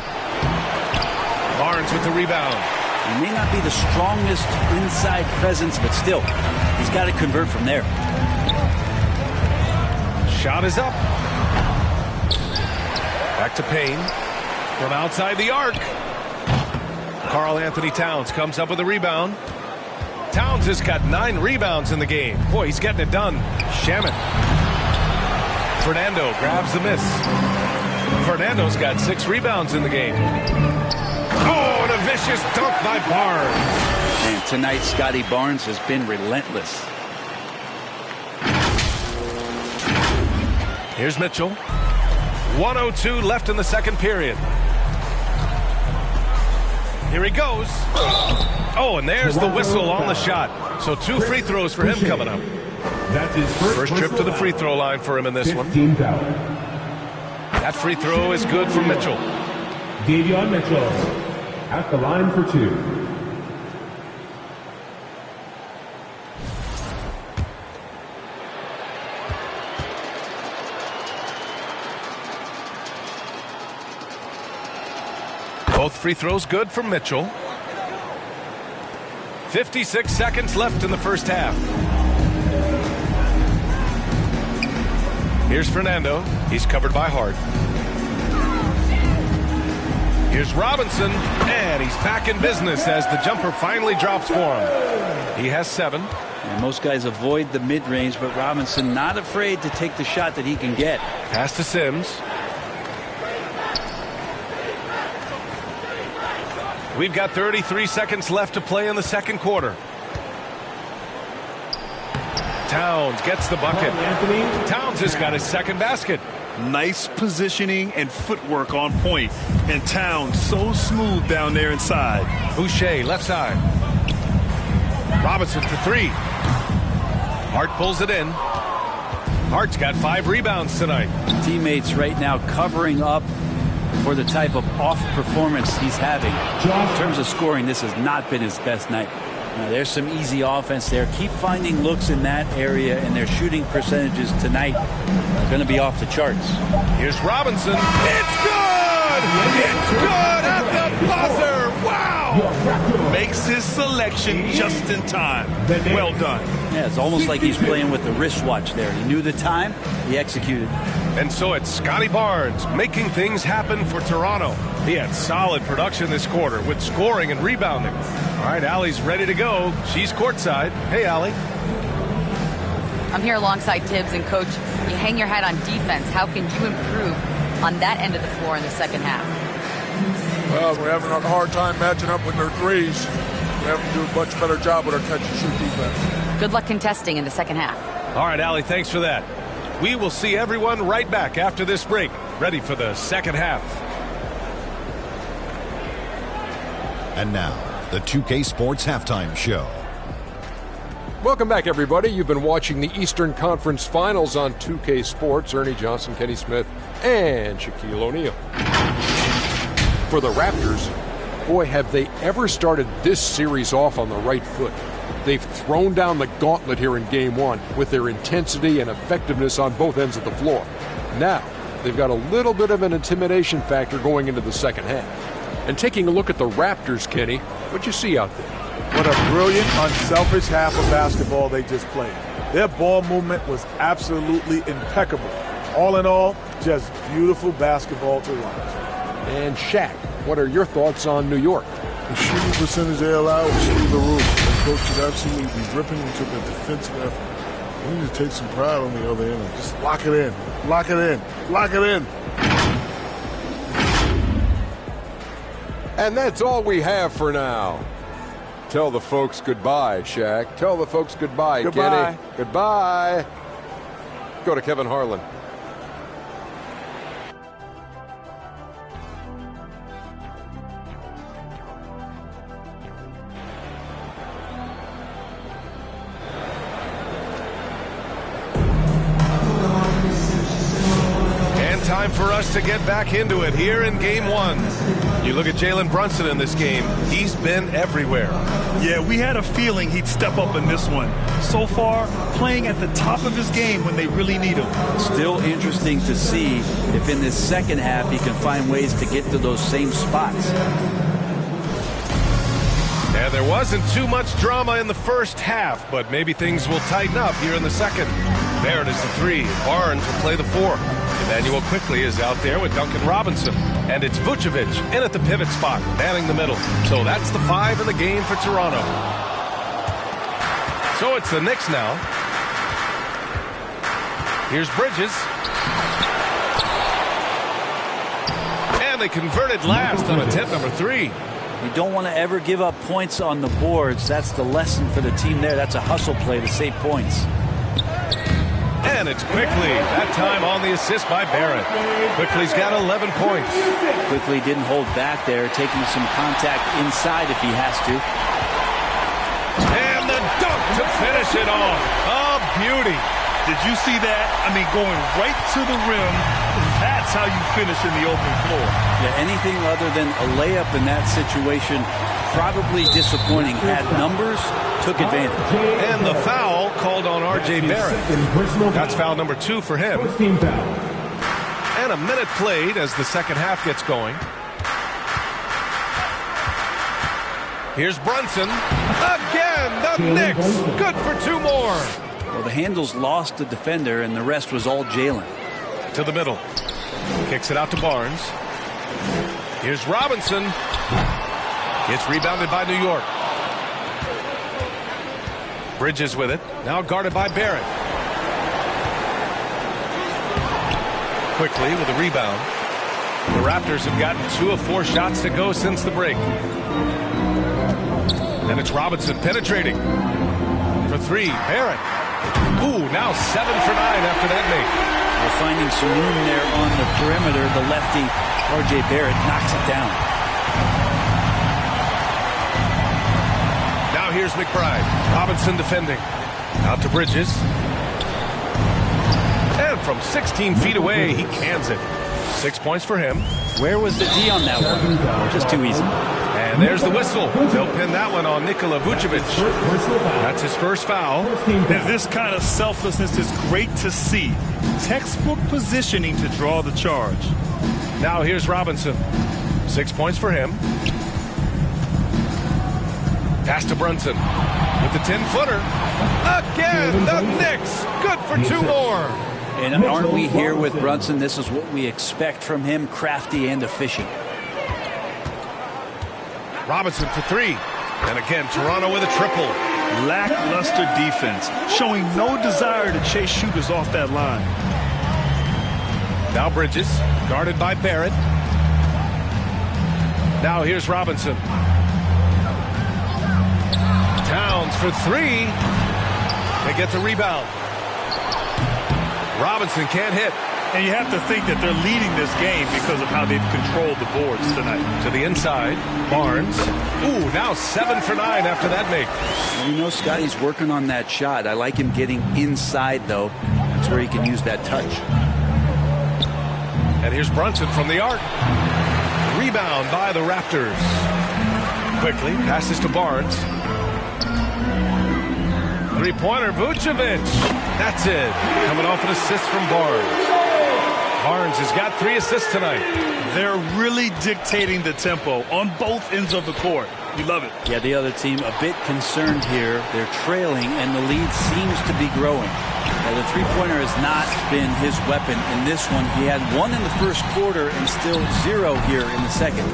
Barnes with the rebound. He may not be the strongest inside presence, but still, he's got to convert from there. Shot is up. Back to Payne. From outside the arc. Karl Anthony Towns comes up with a rebound. Towns has got 9 rebounds in the game. Boy, he's getting it done. Shamet. Fernando grabs the miss. Fernando's got 6 rebounds in the game. Oh, and a vicious dunk by Barnes. And tonight, Scotty Barnes has been relentless. Here's Mitchell. 1:02 left in the second period. Here he goes. Oh, and there's the whistle on the shot. So 2 free throws for him coming up. That's his First trip to the free throw line for him in this one. 15 foul. That free throw is good for Mitchell. Davion Mitchell at the line for 2. Both free throws good for Mitchell. 56 seconds left in the first half. Here's Fernando. He's covered by Hart. Here's Robinson, and he's back in business as the jumper finally drops for him. He has 7. And most guys avoid the mid-range, but Robinson not afraid to take the shot that he can get. Pass to Sims. We've got 33 seconds left to play in the second quarter. Towns gets the bucket. Towns has got his second basket. Nice positioning and footwork on point. And Towns so smooth down there inside. Boucher left side. Robinson for 3. Hart pulls it in. Hart's got 5 rebounds tonight. Teammates right now covering up for the type of off performance he's having. In terms of scoring, this has not been his best night. Now, there's some easy offense there. Keep finding looks in that area, and their shooting percentages tonight are going to be off the charts. Here's Robinson. It's good! good. It's good at the buzzer. Wow. Makes his selection just in time. Well done. Yeah, it's almost like he's playing with the wristwatch there. He knew the time, he executed. And so it's Scotty Barnes making things happen for Toronto. He had solid production this quarter with scoring and rebounding. All right, Allie's ready to go. She's courtside. Hey, Allie. I'm here alongside Tibbs, and Coach, you hang your hat on defense. How can you improve on that end of the floor in the second half? Well, we're having a hard time matching up with their threes. We have to do a much better job with our catch-and-shoot defense. Good luck contesting in the second half. All right, Allie, thanks for that. We will see everyone right back after this break, ready for the second half. And now, the 2K Sports Halftime Show. Welcome back, everybody. You've been watching the Eastern Conference Finals on 2K Sports. Ernie Johnson, Kenny Smith, and Shaquille O'Neal. For the Raptors, boy, have they ever started this series off on the right foot. They've thrown down the gauntlet here in Game 1 with their intensity and effectiveness on both ends of the floor. Now, they've got a little bit of an intimidation factor going into the second half. And taking a look at the Raptors, Kenny, what'd you see out there? What a brilliant, unselfish half of basketball they just played. Their ball movement was absolutely impeccable. All in all, just beautiful basketball to watch. And Shaq, what are your thoughts on New York? The shooting percentage they allowed was through the roof. The coach should absolutely be dripping and took a defensive effort. We need to take some pride on the other end and just lock it in. Lock it in. Lock it in. And that's all we have for now. Tell the folks goodbye, Shaq. Tell the folks goodbye, Goodbye. Kenny. Goodbye. Go to Kevin Harlan. Time for us to get back into it here in Game 1. You look at Jalen Brunson in this game. He's been everywhere. Yeah, we had a feeling he'd step up in this one. So far, playing at the top of his game when they really need him. Still interesting to see if in this second half he can find ways to get to those same spots. And there wasn't too much drama in the first half, but maybe things will tighten up here in the second. Barrett is the 3. Barnes will play the 4. Emmanuel quickly is out there with Duncan Robinson. And it's Vucevic in at the pivot spot, manning the middle. So that's the 5 in the game for Toronto. So it's the Knicks now. Here's Bridges. And they converted last on attempt number 3. You don't want to ever give up points on the boards. That's the lesson for the team there. That's a hustle play to save points. And it's Quickly. That time on the assist by Barrett. Quickly's got 11 points. Quickly didn't hold back there, taking some contact inside if he has to. And the dunk to finish it off. A beauty. Did you see that? I mean, going right to the rim. That's how you finish in the open floor. Yeah, anything other than a layup in that situation, probably disappointing. Had numbers, took advantage. And the foul called on R.J. Barrett. That's foul number 2 for him. And a minute played as the second half gets going. Here's Brunson. Again, the Knicks. Good for 2 more. Well, the handles lost the defender, and the rest was all Jalen. To the middle. Kicks it out to Barnes. Here's Robinson. It's rebounded by New York. Bridges with it. Now guarded by Barrett. Quickly with a rebound. The Raptors have gotten 2 of 4 shots to go since the break. And it's Robinson penetrating. For 3, Barrett. Ooh, now 7 for 9 after that make. Well, finding some room there on the perimeter, the lefty, R.J. Barrett, knocks it down. Now here's McBride. Robinson defending. Out to Bridges. And from 16 feet away, he cans it. 6 points for him. Where was the D on that one? Just too easy. And there's the whistle. They'll pin that one on Nikola Vucevic. That's his first foul. And this kind of selflessness is great to see. Textbook positioning to draw the charge. Now here's Robinson. 6 points for him. Pass to Brunson with the 10-footer. Again, the Knicks. Good for 2 more. And aren't we here with Brunson? This is what we expect from him, crafty and efficient. Robinson for 3. And again, Toronto with a triple. Lackluster defense, showing no desire to chase shooters off that line. Now Bridges, guarded by Barrett. Now here's Robinson. Towns for 3. They get the rebound. Robinson can't hit. And you have to think that they're leading this game because of how they've controlled the boards tonight. To the inside, Barnes. Ooh, now 7 for 9 after that make. You know, Scotty's working on that shot. I like him getting inside, though. That's where he can use that touch. And here's Brunson from the arc. Rebound by the Raptors. Quickly passes to Barnes. Three-pointer, Vucevic. That's it. Coming off an assist from Barnes. Barnes has got 3 assists tonight. They're really dictating the tempo on both ends of the court. You love it. Yeah, the other team a bit concerned here. They're trailing, and the lead seems to be growing. The three-pointer has not been his weapon in this one. He had 1 in the first quarter and still 0 here in the second.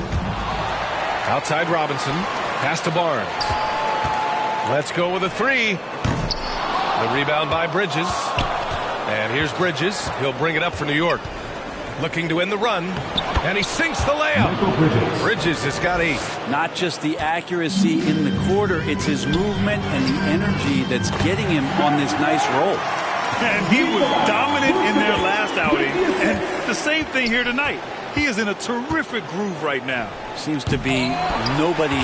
Outside Robinson. Pass to Barnes. Let's go with a 3. The rebound by Bridges. And here's Bridges. He'll bring it up for New York. Looking to end the run. And he sinks the layup. Bridges has got 8. Not just the accuracy in the quarter, it's his movement and the energy that's getting him on this nice roll. And he was dominant in their last outing. And the same thing here tonight. He is in a terrific groove right now. Seems to be nobody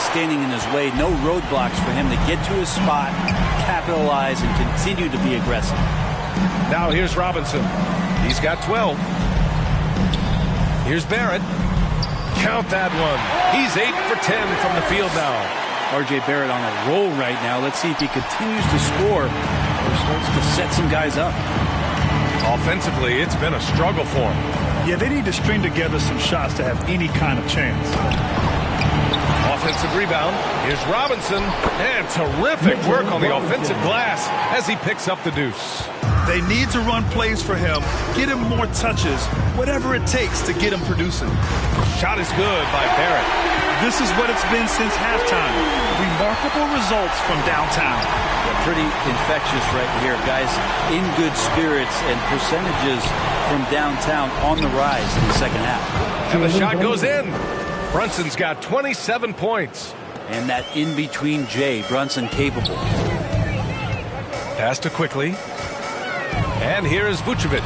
standing in his way. No roadblocks for him to get to his spot, capitalize, and continue to be aggressive. Now here's Robinson. He's got 12. Here's Barrett. Count that one. He's 8 for 10 from the field now. R.J. Barrett on a roll right now. Let's see if he continues to score or starts to set some guys up. Offensively, it's been a struggle for him. Yeah, they need to string together some shots to have any kind of chance. Offensive rebound. Here's Robinson. And terrific work on the offensive glass as he picks up the deuce. They need to run plays for him, get him more touches, whatever it takes to get him producing. Shot is good by Barrett. This is what it's been since halftime. Remarkable results from downtown. Yeah, pretty infectious right here, guys. In good spirits and percentages from downtown on the rise in the second half. And the shot goes in. Brunson's got 27 points. And that in-between J, Brunson capable. Pass to Quickly. And here is Vucevic.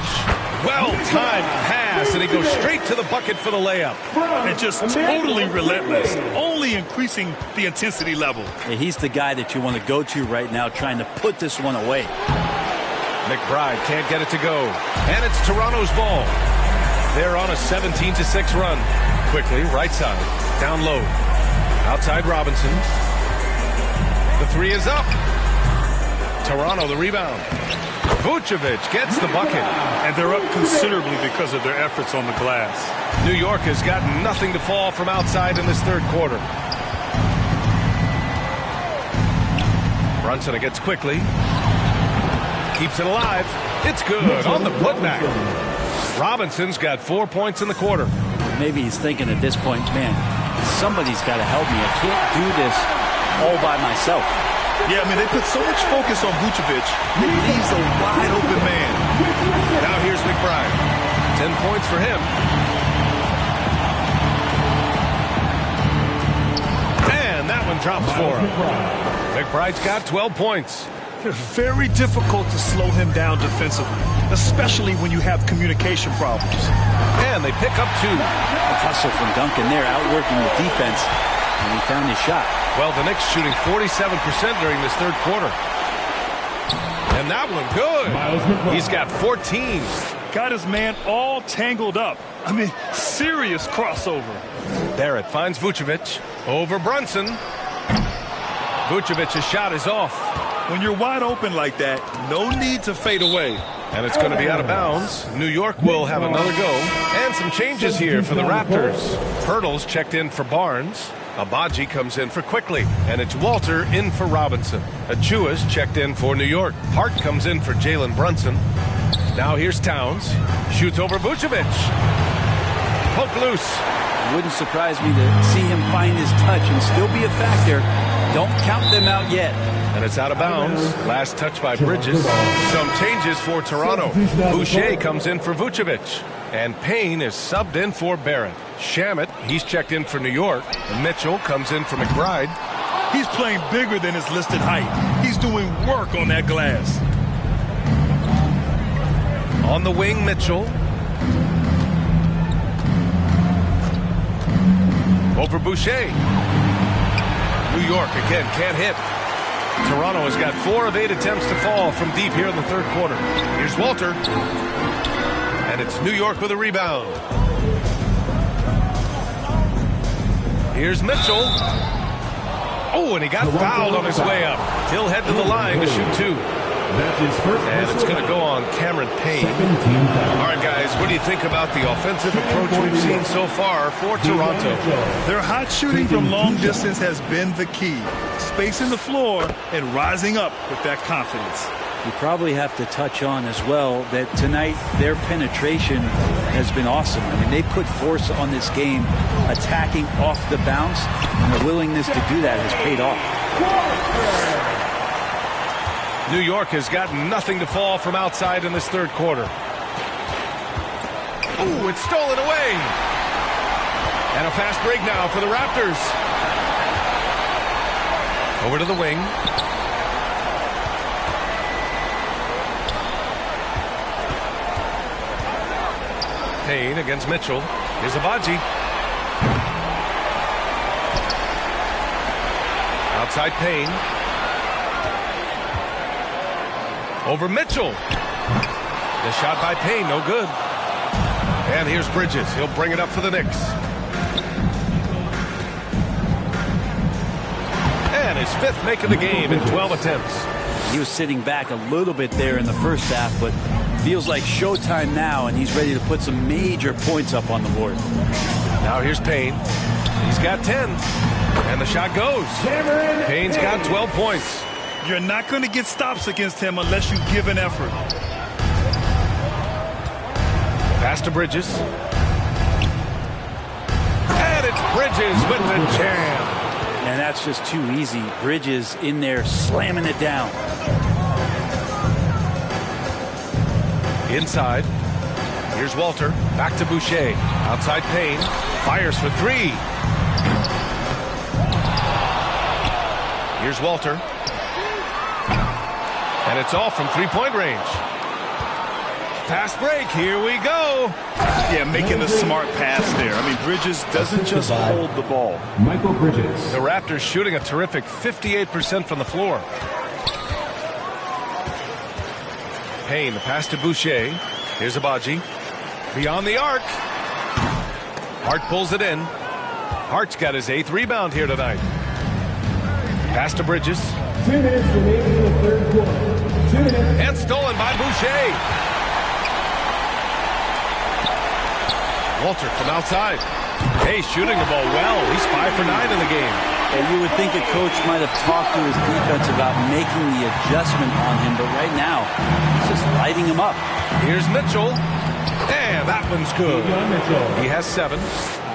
Well-timed pass, and he goes straight to the bucket for the layup. And just totally relentless, only increasing the intensity level. Yeah, he's the guy that you want to go to right now, trying to put this one away. McBride can't get it to go. And it's Toronto's ball. They're on a 17-6 run. Quickly, right side, down low. Outside Robinson. The 3 is up. Toronto the rebound. Vucevic gets the bucket. And they're up considerably because of their efforts on the glass. New York has got nothing to fall from outside in this third quarter. Brunson against Quickly. Keeps it alive. It's good on the putback. Robinson's got 4 points in the quarter. Maybe he's thinking at this point, man, somebody's got to help me. I can't do this all by myself. Yeah, I mean, they put so much focus on Vucevic. He leaves a wide-open man. Now here's McBride. 10 points for him. And that one drops for him. McBride's got 12 points. It's very difficult to slow him down defensively, especially when you have communication problems. And they pick up 2. A hustle from Duncan there, outworking the defense, and he found his shot. Well, the Knicks shooting 47% during this third quarter. And that one good. He's got 14. Got his man all tangled up. I mean, serious crossover. Barrett finds Vucevic over Brunson. Vucevic's shot is off. When you're wide open like that, no need to fade away. And it's going to be out of bounds. New York will have another go. And some changes here for the Raptors. Hurdles checked in for Barnes. Abaji comes in for Quickly. And it's Walter in for Robinson. Achua's checked in for New York. Hart comes in for Jalen Brunson. Now here's Towns. Shoots over Vucevic. Poke loose. Wouldn't surprise me to see him find his touch and still be a factor. Don't count them out yet. And it's out of bounds. Last touch by Bridges. Some changes for Toronto. Boucher comes in for Vucevic. And Payne is subbed in for Barrett. Shamet, he's checked in for New York. And Mitchell comes in for McBride. He's playing bigger than his listed height. He's doing work on that glass. On the wing, Mitchell. Over Boucher. New York again can't hit. Toronto has got 4 of 8 attempts to fall from deep here in the third quarter. Here's Walter. And it's New York with a rebound. Here's Mitchell. Oh, and he got fouled on his way up. He'll head to the line to shoot 2. And it's going to go on Cameron Payne. All right, guys, what do you think about the offensive approach we've seen so far for Toronto? Their hot shooting from long distance has been the key. Spacing the floor and rising up with that confidence. You probably have to touch on as well that tonight their penetration has been awesome. I mean, they put force on this game, attacking off the bounce, and the willingness to do that has paid off. New York has got nothing to fall from outside in this third quarter. Ooh, it's stolen away. And a fast break now for the Raptors. Over to the wing. Payne against Mitchell. Here's Abaji. Outside Payne. Over Mitchell. The shot by Payne, no good. And here's Bridges. He'll bring it up for the Knicks. And his 5th make of the game in 12 attempts. He was sitting back a little bit there in the first half, but feels like showtime now, and he's ready to put some major points up on the board. Now here's Payne. He's got 10. And the shot goes. Payne's got 12 points. You're not going to get stops against him unless you give an effort. Pass to Bridges. And it's Bridges with the jam. And that's just too easy. Bridges in there slamming it down. Inside. Here's Walter. Back to Boucher. Outside Payne. Fires for 3. Here's Walter. And it's all from 3-point range. Fast break. Here we go. Yeah, making a smart pass there. I mean, Bridges doesn't just hold the ball. Michael Bridges. The Raptors shooting a terrific 58% from the floor. Payne, the pass to Boucher. Here's Abaji. Beyond the arc. Hart pulls it in. Hart's got his 8th rebound here tonight. Pass to Bridges. 2 minutes remaining in the third quarter. 2 minutes. And stolen by Boucher. Walter from outside. Hey, shooting the ball well. He's 5 for 9 in the game. And you would think a coach might have talked to his defense about making the adjustment on him, but right now, he's just lighting him up. Here's Mitchell. And that one's good. He has 7.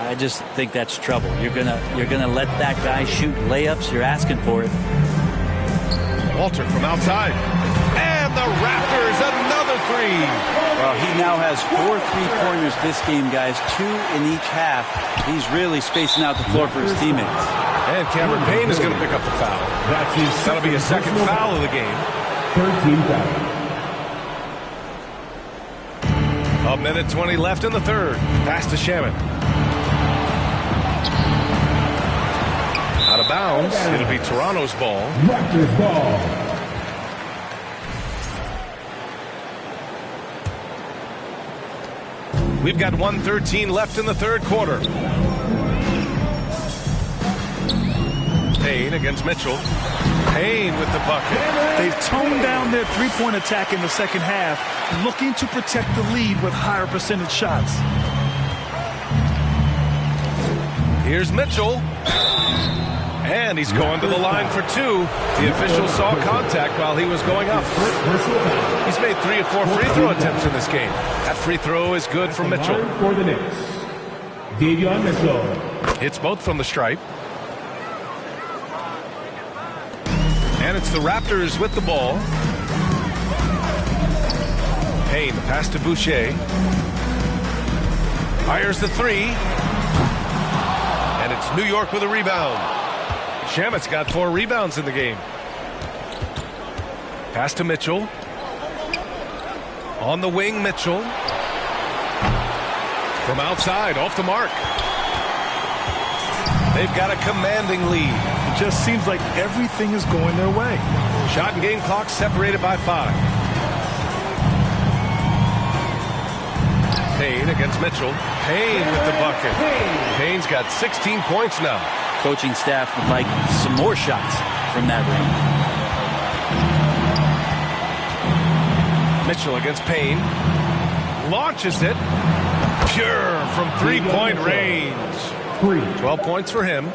I just think that's trouble. You're gonna let that guy shoot layups. You're asking for it. Walter from outside. And the Raptors, another 3. Well, he now has 4 3-pointers this game, guys. 2 in each half. He's really spacing out the floor for his teammates. And Cameron Payne is going to pick up the foul. That'll be his 2nd foul of the game. 13 foul. A minute 20 left in the third. Pass to Shamet. Out of bounds. It'll be Toronto's ball. Raptors ball. We've got 1:13 left in the third quarter. Payne against Mitchell. Payne with the bucket. They've toned down their three-point attack in the second half, looking to protect the lead with higher percentage shots. Here's Mitchell. And he's going to the line for two. The official saw contact while he was going up. He's made 3 or 4 free throw attempts in this game. That free throw is good for Mitchell. For the Knicks, Davion Mitchell. Hits both from the stripe. And it's the Raptors with the ball. Payne, the pass to Boucher. Fires the three. And it's New York with a rebound. Shamet's got 4 rebounds in the game. Pass to Mitchell. On the wing, Mitchell. From outside, off the mark. They've got a commanding lead. It just seems like everything is going their way. Shot and game clock separated by 5. Payne against Mitchell. Payne with the bucket. Payne's got 16 points now. Coaching staff would like some more shots from that range. Mitchell against Payne. Launches it. Pure from three-point range. 12 points for him.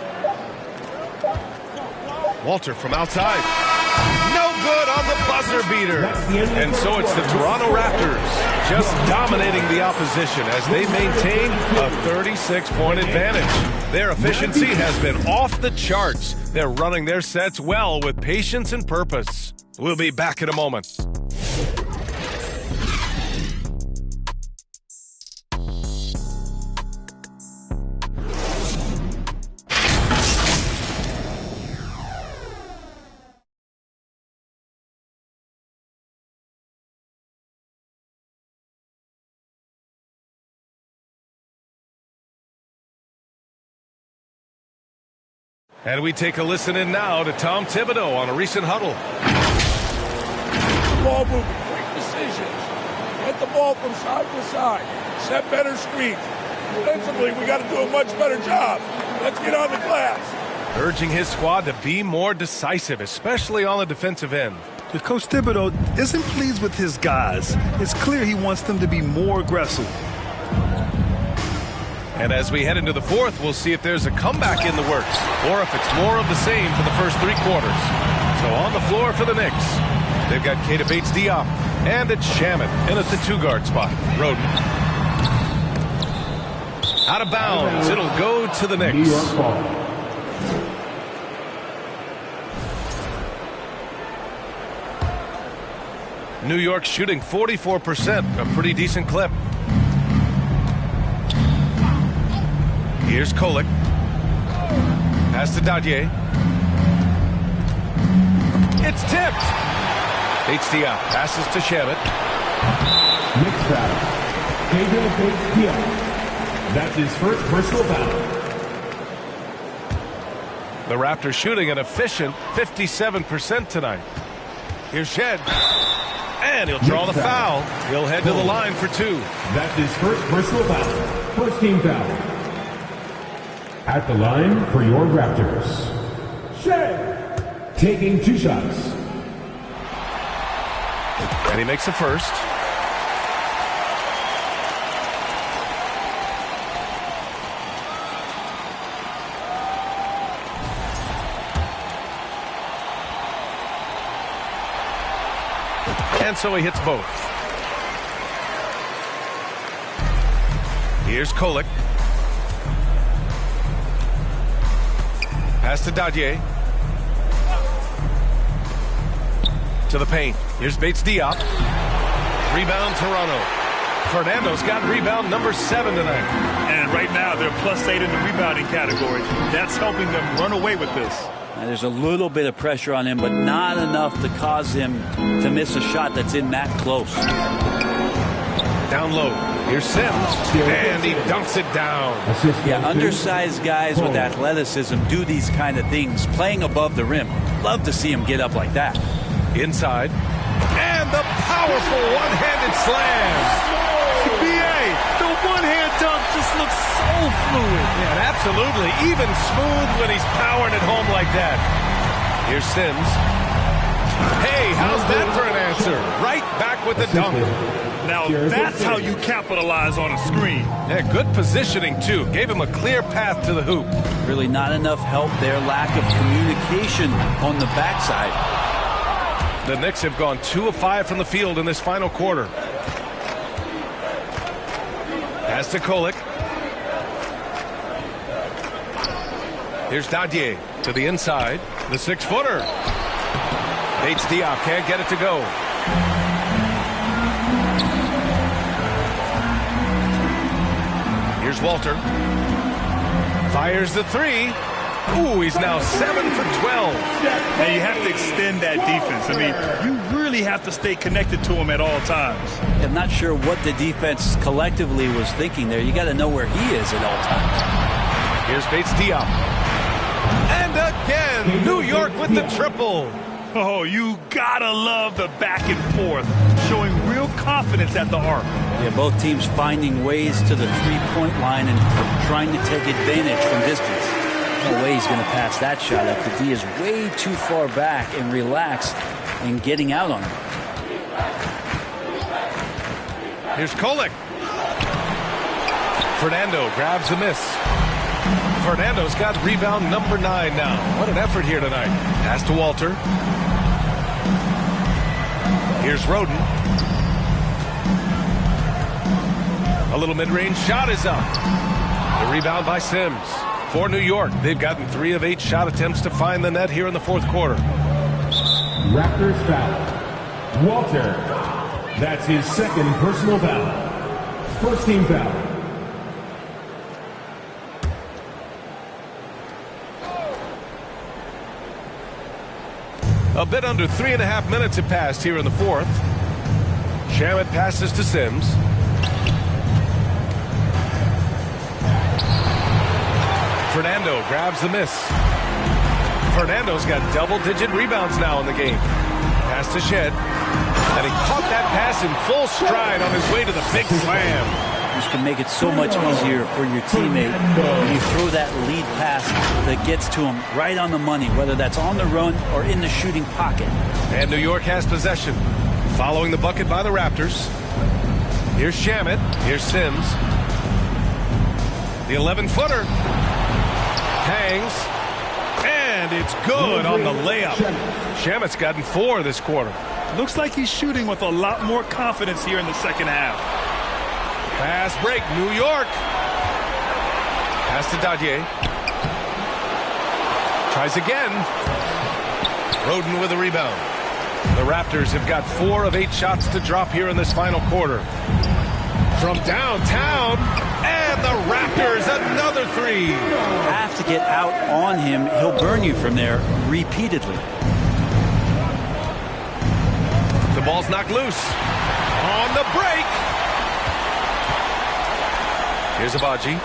Walter from outside. No good on the buzzer beater. And so it's the Toronto Raptors just dominating the opposition as they maintain a 36-point advantage. Their efficiency has been off the charts. They're running their sets well with patience and purpose. We'll be back in a moment. And we take a listen in now to Tom Thibodeau on a recent huddle. Ball movement, quick decisions. Get the ball from side to side. Set better screens. Defensively, we got to do a much better job. Let's get on the glass. Urging his squad to be more decisive, especially on the defensive end. But Coach Thibodeau isn't pleased with his guys. It's clear he wants them to be more aggressive. And as we head into the fourth, we'll see if there's a comeback in the works or if it's more of the same for the first 3 quarters. So on the floor for the Knicks, they've got Keita Bates-Diop, and it's Shamet in at the 2-guard spot. Roden. Out of bounds. It'll go to the Knicks. New York shooting 44%, a pretty decent clip. Here's Kolek. Pass to Dadier. It's tipped. Bates-Diop passes to Shamet. Knicks foul. Keita Bates-Diop. That's his first personal foul. The Raptors shooting an efficient 57% tonight. Here's Shed. And he'll draw the foul. He'll head to the line for 2. That's his first personal foul. First team foul. At the line for your Raptors, Shea, taking 2 shots. And he makes the first. And so he hits both. Here's Kolek. Pass to Dadier. To the paint. Here's Bates-Diop. Rebound Toronto. Fernando's got rebound number 7 tonight. And right now they're +8 in the rebounding category. That's helping them run away with this. There's a little bit of pressure on him, but not enough to cause him to miss a shot that's in that close. Down low. Here's Sims. And he dunks it down. Yeah, undersized guys with athleticism do these kind of things, playing above the rim. Love to see him get up like that. Inside. And the powerful one-handed slam. BA, the one-hand dunk just looks so fluid. Yeah, absolutely. Even smooth when he's powering it home like that. Here's Sims. Hey, how's that for an answer? Right back with the dunk. Now that's how you capitalize on a screen. Yeah, good positioning, too. Gave him a clear path to the hoop. Really not enough help there. Lack of communication on the backside. The Knicks have gone 2 of 5 from the field in this final quarter. Pass to Kolek. Here's Dadier to the inside. The 6-footer. Bates Diop can't get it to go. Here's Walter. Fires the 3. Ooh, he's now 7 for 12. Now you have to extend that defense. I mean, you really have to stay connected to him at all times. I'm not sure what the defense collectively was thinking there. You got to know where he is at all times. Here's Bates Diop. And again, New York with the triple. Oh, you gotta love the back and forth, showing real confidence at the arc. Yeah, both teams finding ways to the three-point line and trying to take advantage from distance. No way he's going to pass that shot up. The D is way too far back and relaxed and getting out on him. Here's Kolek. Fernando grabs the miss. Fernando's got rebound number 9 now. What an effort here tonight. Pass to Walter. Here's Roden. A little mid-range shot is up. The rebound by Sims. For New York, they've gotten 3 of 8 shot attempts to find the net here in the fourth quarter. Raptors foul. Walter. That's his second personal foul. First team foul. A bit under 3.5 minutes have passed here in the fourth. Shamet passes to Sims. Fernando grabs the miss. Fernando's got double-digit rebounds now in the game. Pass to Shed. And he caught that pass in full stride on his way to the big slam. This can make it so much easier for your teammate when you throw that lead pass that gets to him right on the money, whether that's on the run or in the shooting pocket. And New York has possession. Following the bucket by the Raptors. Here's Shamet. Here's Sims. The 11-footer. Hangs. And it's good on the layup. Shamet's gotten 4 this quarter. Looks like he's shooting with a lot more confidence here in the second half. Fast break, New York. Pass to Dadier. Tries again. Roden with a rebound. The Raptors have got 4 of 8 shots to drop here in this final quarter. From downtown, and the Raptors another 3. Have to get out on him. He'll burn you from there repeatedly. The ball's knocked loose. On the break. Here's Abaji.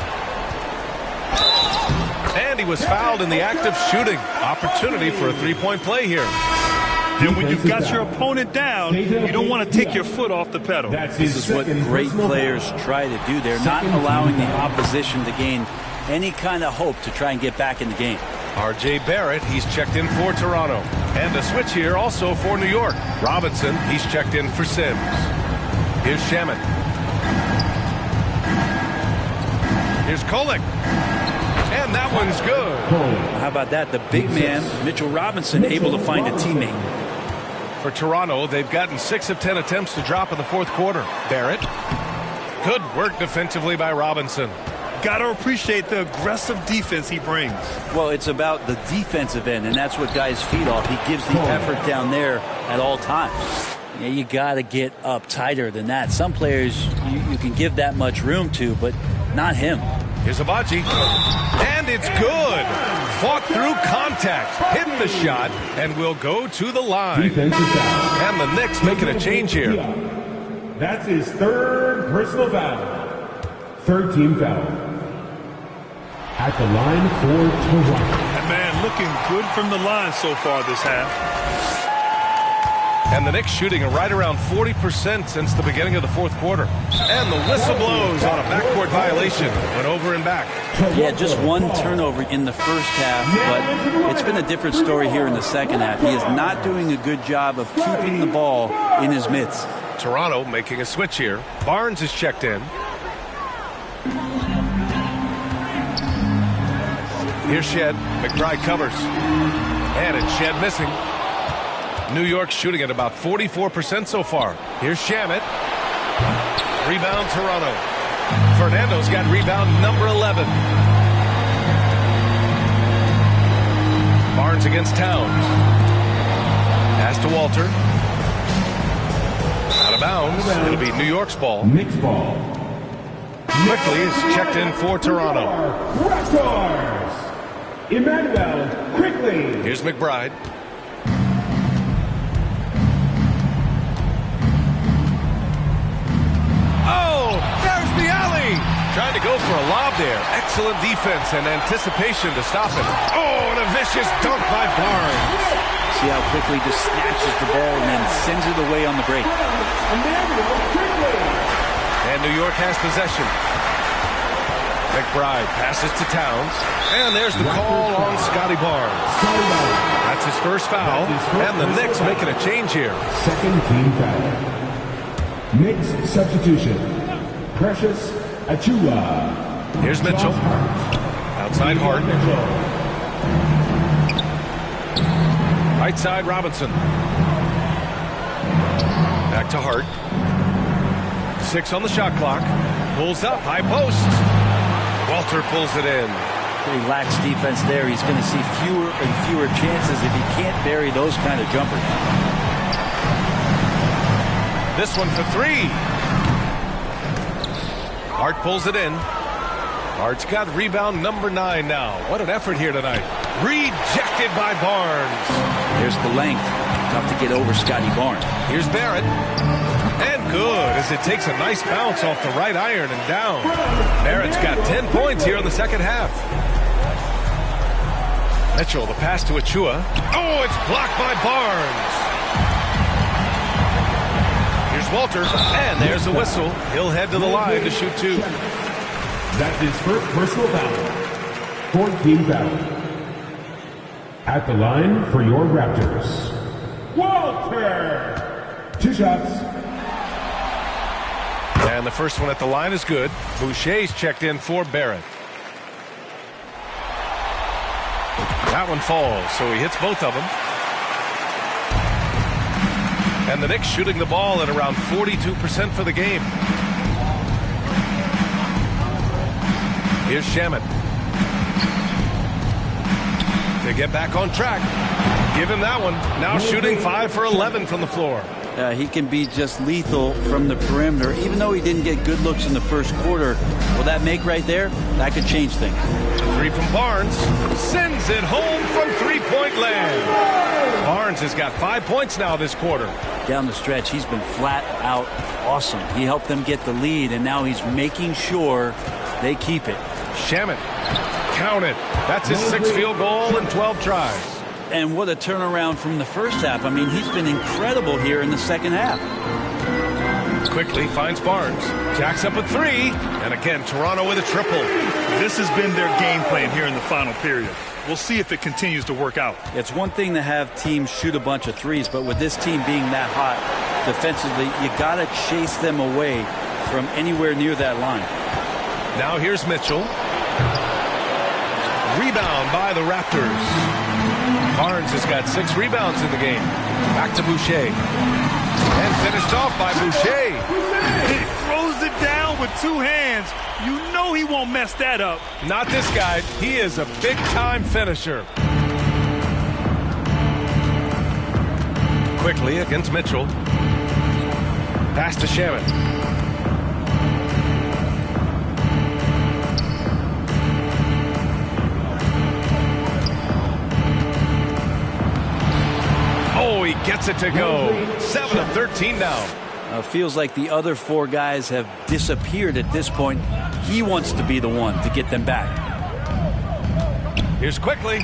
And he was fouled in the act of shooting. Opportunity for a 3-point play here. And when you've got your opponent down, you don't want to take your foot off the pedal. This is what great players try to do. They're not allowing the opposition to gain any kind of hope to try and get back in the game. R.J. Barrett, he's checked in for Toronto. And a switch here also for New York. Robinson, he's checked in for Sims. Here's Shamet. Here's Kolek. And that one's good. How about that? The big man, Mitchell Robinson, able to find a teammate. For Toronto, they've gotten 6 of 10 attempts to drop in the fourth quarter. Barrett. Good work defensively by Robinson. Got to appreciate the aggressive defense he brings. Well, it's about the defensive end, and that's what guys feed off. He gives the effort down there at all times. Yeah, you got to get up tighter than that. Some players you can give that much room to, but not him. Here's Abaji. And it's good. Fought through contact. Hit the shot. And will go to the line. And the Knicks making a change here. That's his 3rd personal foul. 3rd team foul. At the line for Toronto. And man, looking good from the line so far this half. And the Knicks shooting right around 40% since the beginning of the fourth quarter. And the whistle blows on a backcourt violation. Went over and back. Yeah, just one turnover in the first half, but it's been a different story here in the second half. He is not doing a good job of keeping the ball in his mitts. Toronto making a switch here. Barnes is checked in. Here's Shed. McBride covers. And it's Shed missing. New York shooting at about 44% so far. Here's Shamet. Rebound Toronto. Fernando's got rebound number 11. Barnes against Towns. Pass to Walter. Out of bounds. It'll be New York's ball. Knicks ball. Quickly is checked in for Toronto. Raptors. Emmanuel Quickly. Here's McBride. Oh, there's the alley. Trying to go for a lob there. Excellent defense and anticipation to stop him. Oh, and a vicious dunk by Barnes. See how quickly just snatches the ball and then sends it away on the break. And New York has possession. McBride passes to Towns. And there's the call on Scotty Barnes. That's his first foul. And the Knicks making a change here. Second team foul. Knicks substitution. Precious Achiuwa. Here's Mitchell. Outside Hart. Right side Robinson. Back to Hart. 6 on the shot clock. Pulls up. High post. Walter pulls it in. Pretty lax defense there. He's going to see fewer and fewer chances if he can't bury those kind of jumpers. This one for 3. Hart pulls it in. Hart's got rebound number 9 now. What an effort here tonight. Rejected by Barnes. There's the length. Tough to get over Scotty Barnes. Here's Barrett. And good as it takes a nice bounce off the right iron and down. Barrett's got 10 points here in the second half. Mitchell, the pass to Achiuwa. Oh, it's blocked by Barnes. Here's Walter. And there's the whistle. He'll head to the line to shoot 2. That's his first personal foul. 14 foul. At the line for your Raptors, Walter. 2 shots. And the first one at the line is good. Boucher's checked in for Barrett. That one falls, so he hits both of them. And the Knicks shooting the ball at around 42% for the game. Here's Shamet. To get back on track. Give him that one. Now shooting 5 for 11 from the floor. He can be just lethal from the perimeter. Even though he didn't get good looks in the first quarter, will that make right there? That could change things. 3 from Barnes. Sends it home from three-point land. Barnes has got 5 points now this quarter. Down the stretch, he's been flat out awesome. He helped them get the lead, and now he's making sure they keep it. Shamet. Count it. That's his 6th field goal in 12 tries. And what a turnaround from the first half. I mean, he's been incredible here in the second half. Quickly finds Barnes. Jacks up a 3. And again, Toronto with a triple. This has been their game plan here in the final period. We'll see if it continues to work out. It's one thing to have teams shoot a bunch of threes, but with this team being that hot defensively, you got to chase them away from anywhere near that line. Now here's Mitchell. Rebound by the Raptors. Barnes has got 6 rebounds in the game. Back to Boucher. And finished off by Boucher. He throws it down with 2 hands. You know he won't mess that up. Not this guy. He is a big-time finisher. Quickly against Mitchell. Pass to Shamet. Oh, he gets it to go. 7 of 13 now. Feels like the other 4 guys have disappeared at this point. He wants to be the one to get them back. Here's Quickly.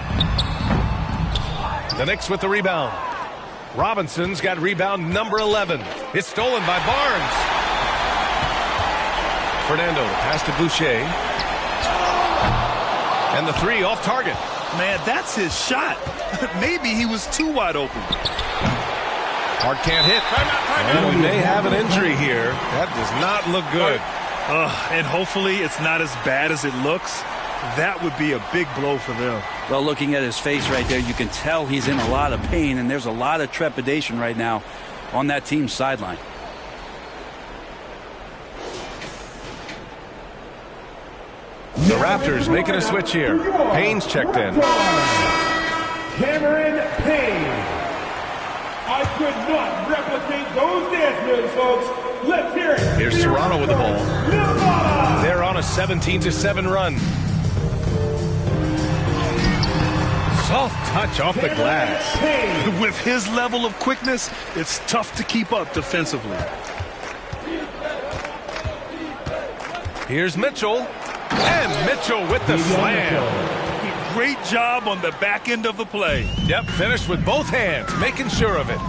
The Knicks with the rebound. Robinson's got rebound number 11. It's stolen by Barnes. Fernando pass to Boucher. And the three off target. Man, that's his shot. Maybe he was too wide open. Hart can't hit. And we may have an injury here. That does not look good. And hopefully it's not as bad as it looks. That would be a big blow for them. Well, looking at his face right there, you can tell he's in a lot of pain, and there's a lot of trepidation right now on that team's sideline. The Raptors making a switch here. Payne's checked in. Cameron Payne. I could not replicate those dance moves, folks. Let's hear it. Here's Toronto with the ball. They're on a 17-7 run. Soft touch off the glass. With his level of quickness, it's tough to keep up defensively. Here's Mitchell. And Mitchell with the slam. Great job on the back end of the play. Yep, finished with both hands, making sure of it.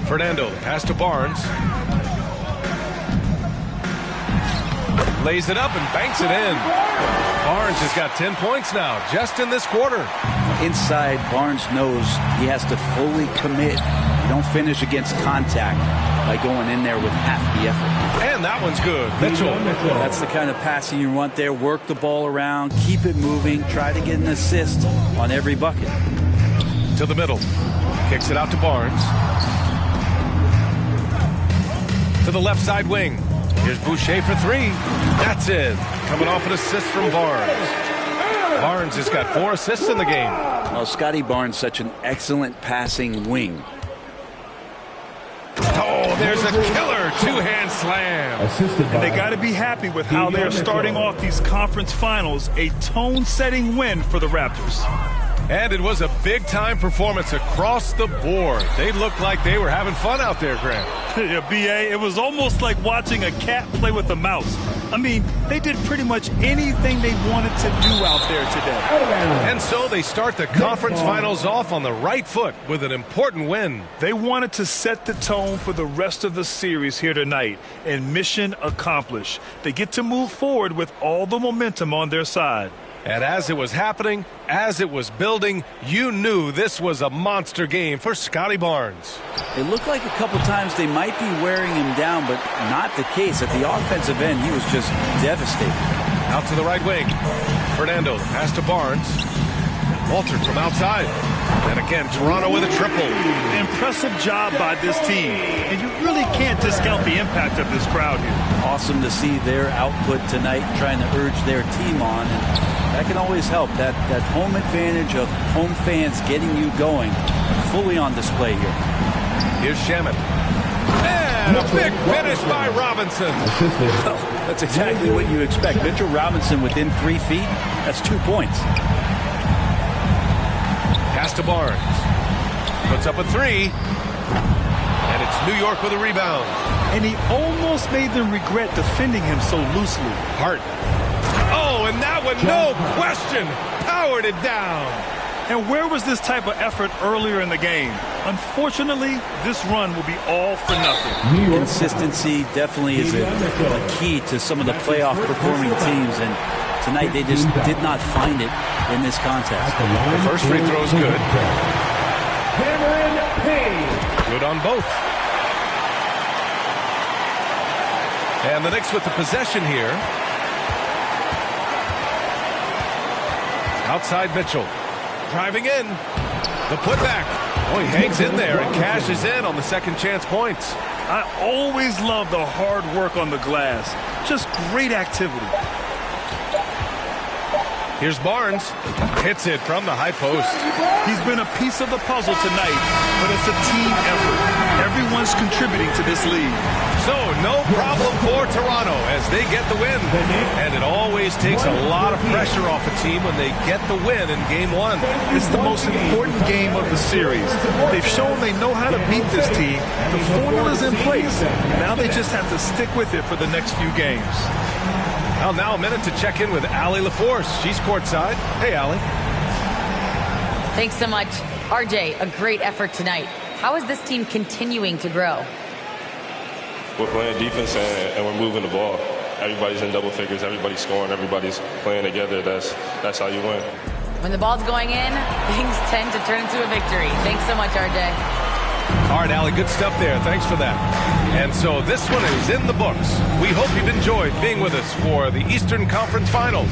Fernando, the pass to Barnes. Lays it up and banks it in. Barnes has got 10 points now, just in this quarter. Inside, Barnes knows he has to fully commit. You don't finish against contact by going in there with half the effort. And that one's good. Mitchell. That's the kind of passing you want there. Work the ball around, keep it moving, try to get an assist on every bucket. To the middle. Kicks it out to Barnes. To the left side wing. Here's Boucher for three. That's it. Coming off an assist from Barnes. Barnes has got 4 assists in the game. Well, Scotty Barnes, such an excellent passing wing. Oh, there's a killer two-hand slam. And they got to be happy with how they're starting off these conference finals. A tone-setting win for the Raptors. And it was a big-time performance across the board. They looked like they were having fun out there, Grant. Yeah, B.A., it was almost like watching a cat play with a mouse. I mean, they did pretty much anything they wanted to do out there today. And so they start the conference finals off on the right foot with an important win. They wanted to set the tone for the rest of the series here tonight, and mission accomplished. They get to move forward with all the momentum on their side. And as it was happening, as it was building, you knew this was a monster game for Scotty Barnes. It looked like a couple times they might be wearing him down, but not the case. At the offensive end, he was just devastating. Out to the right wing. Fernando, pass to Barnes. Walter from outside. And again, Toronto with a triple. Impressive job by this team. And you really can't discount the impact of this crowd here. Awesome to see their output tonight, trying to urge their team on. And that can always help. That home advantage of home fans getting you going, fully on display here. Here's Shaman. And a big finish by Robinson. Well, that's exactly what you expect. Mitchell Robinson within 3 feet. That's 2 points. Pass to Barnes. Puts up a three. And it's New York with a rebound. And he almost made them regret defending him so loosely. Hart. Oh, and that one, no question, powered it down. And where was this type of effort earlier in the game? Unfortunately, this run will be all for nothing. Consistency definitely is a key to some of the playoff performing teams, and tonight they just did not find it in this contest. The first free throw is good. Cameron Payne. Good on both. And the Knicks with the possession here. Outside Mitchell. Driving in. The putback. Oh, he hangs in there and cashes in on the second chance points. I always love the hard work on the glass. Just great activity. Here's Barnes. Hits it from the high post. He's been a piece of the puzzle tonight, but it's a team effort. Everyone's contributing to this lead. So, no problem for Toronto as they get the win. And it always takes a lot of pressure off a team when they get the win in Game 1. It's the most important game of the series. They've shown they know how to beat this team. The formula's in place. Now they just have to stick with it for the next few games. Well, now a minute to check in with Allie LaForce. She's courtside. Hey, Allie. Thanks so much. RJ, a great effort tonight. How is this team continuing to grow? We're playing defense and we're moving the ball. everybody's in double figures, everybody's scoring, everybody's playing together. That's how you win. When the ball's going in, things tend to turn into a victory. Thanks so much, RJ. All right, Allie, good stuff there. Thanks for that. And so this one is in the books. We hope you've enjoyed being with us for the Eastern Conference Finals.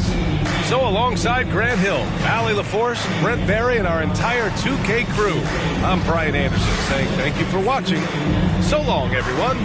So alongside Grant Hill, Allie LaForce, Brent Barry, and our entire 2K crew, I'm Brian Anderson saying thank you for watching. So long, everyone.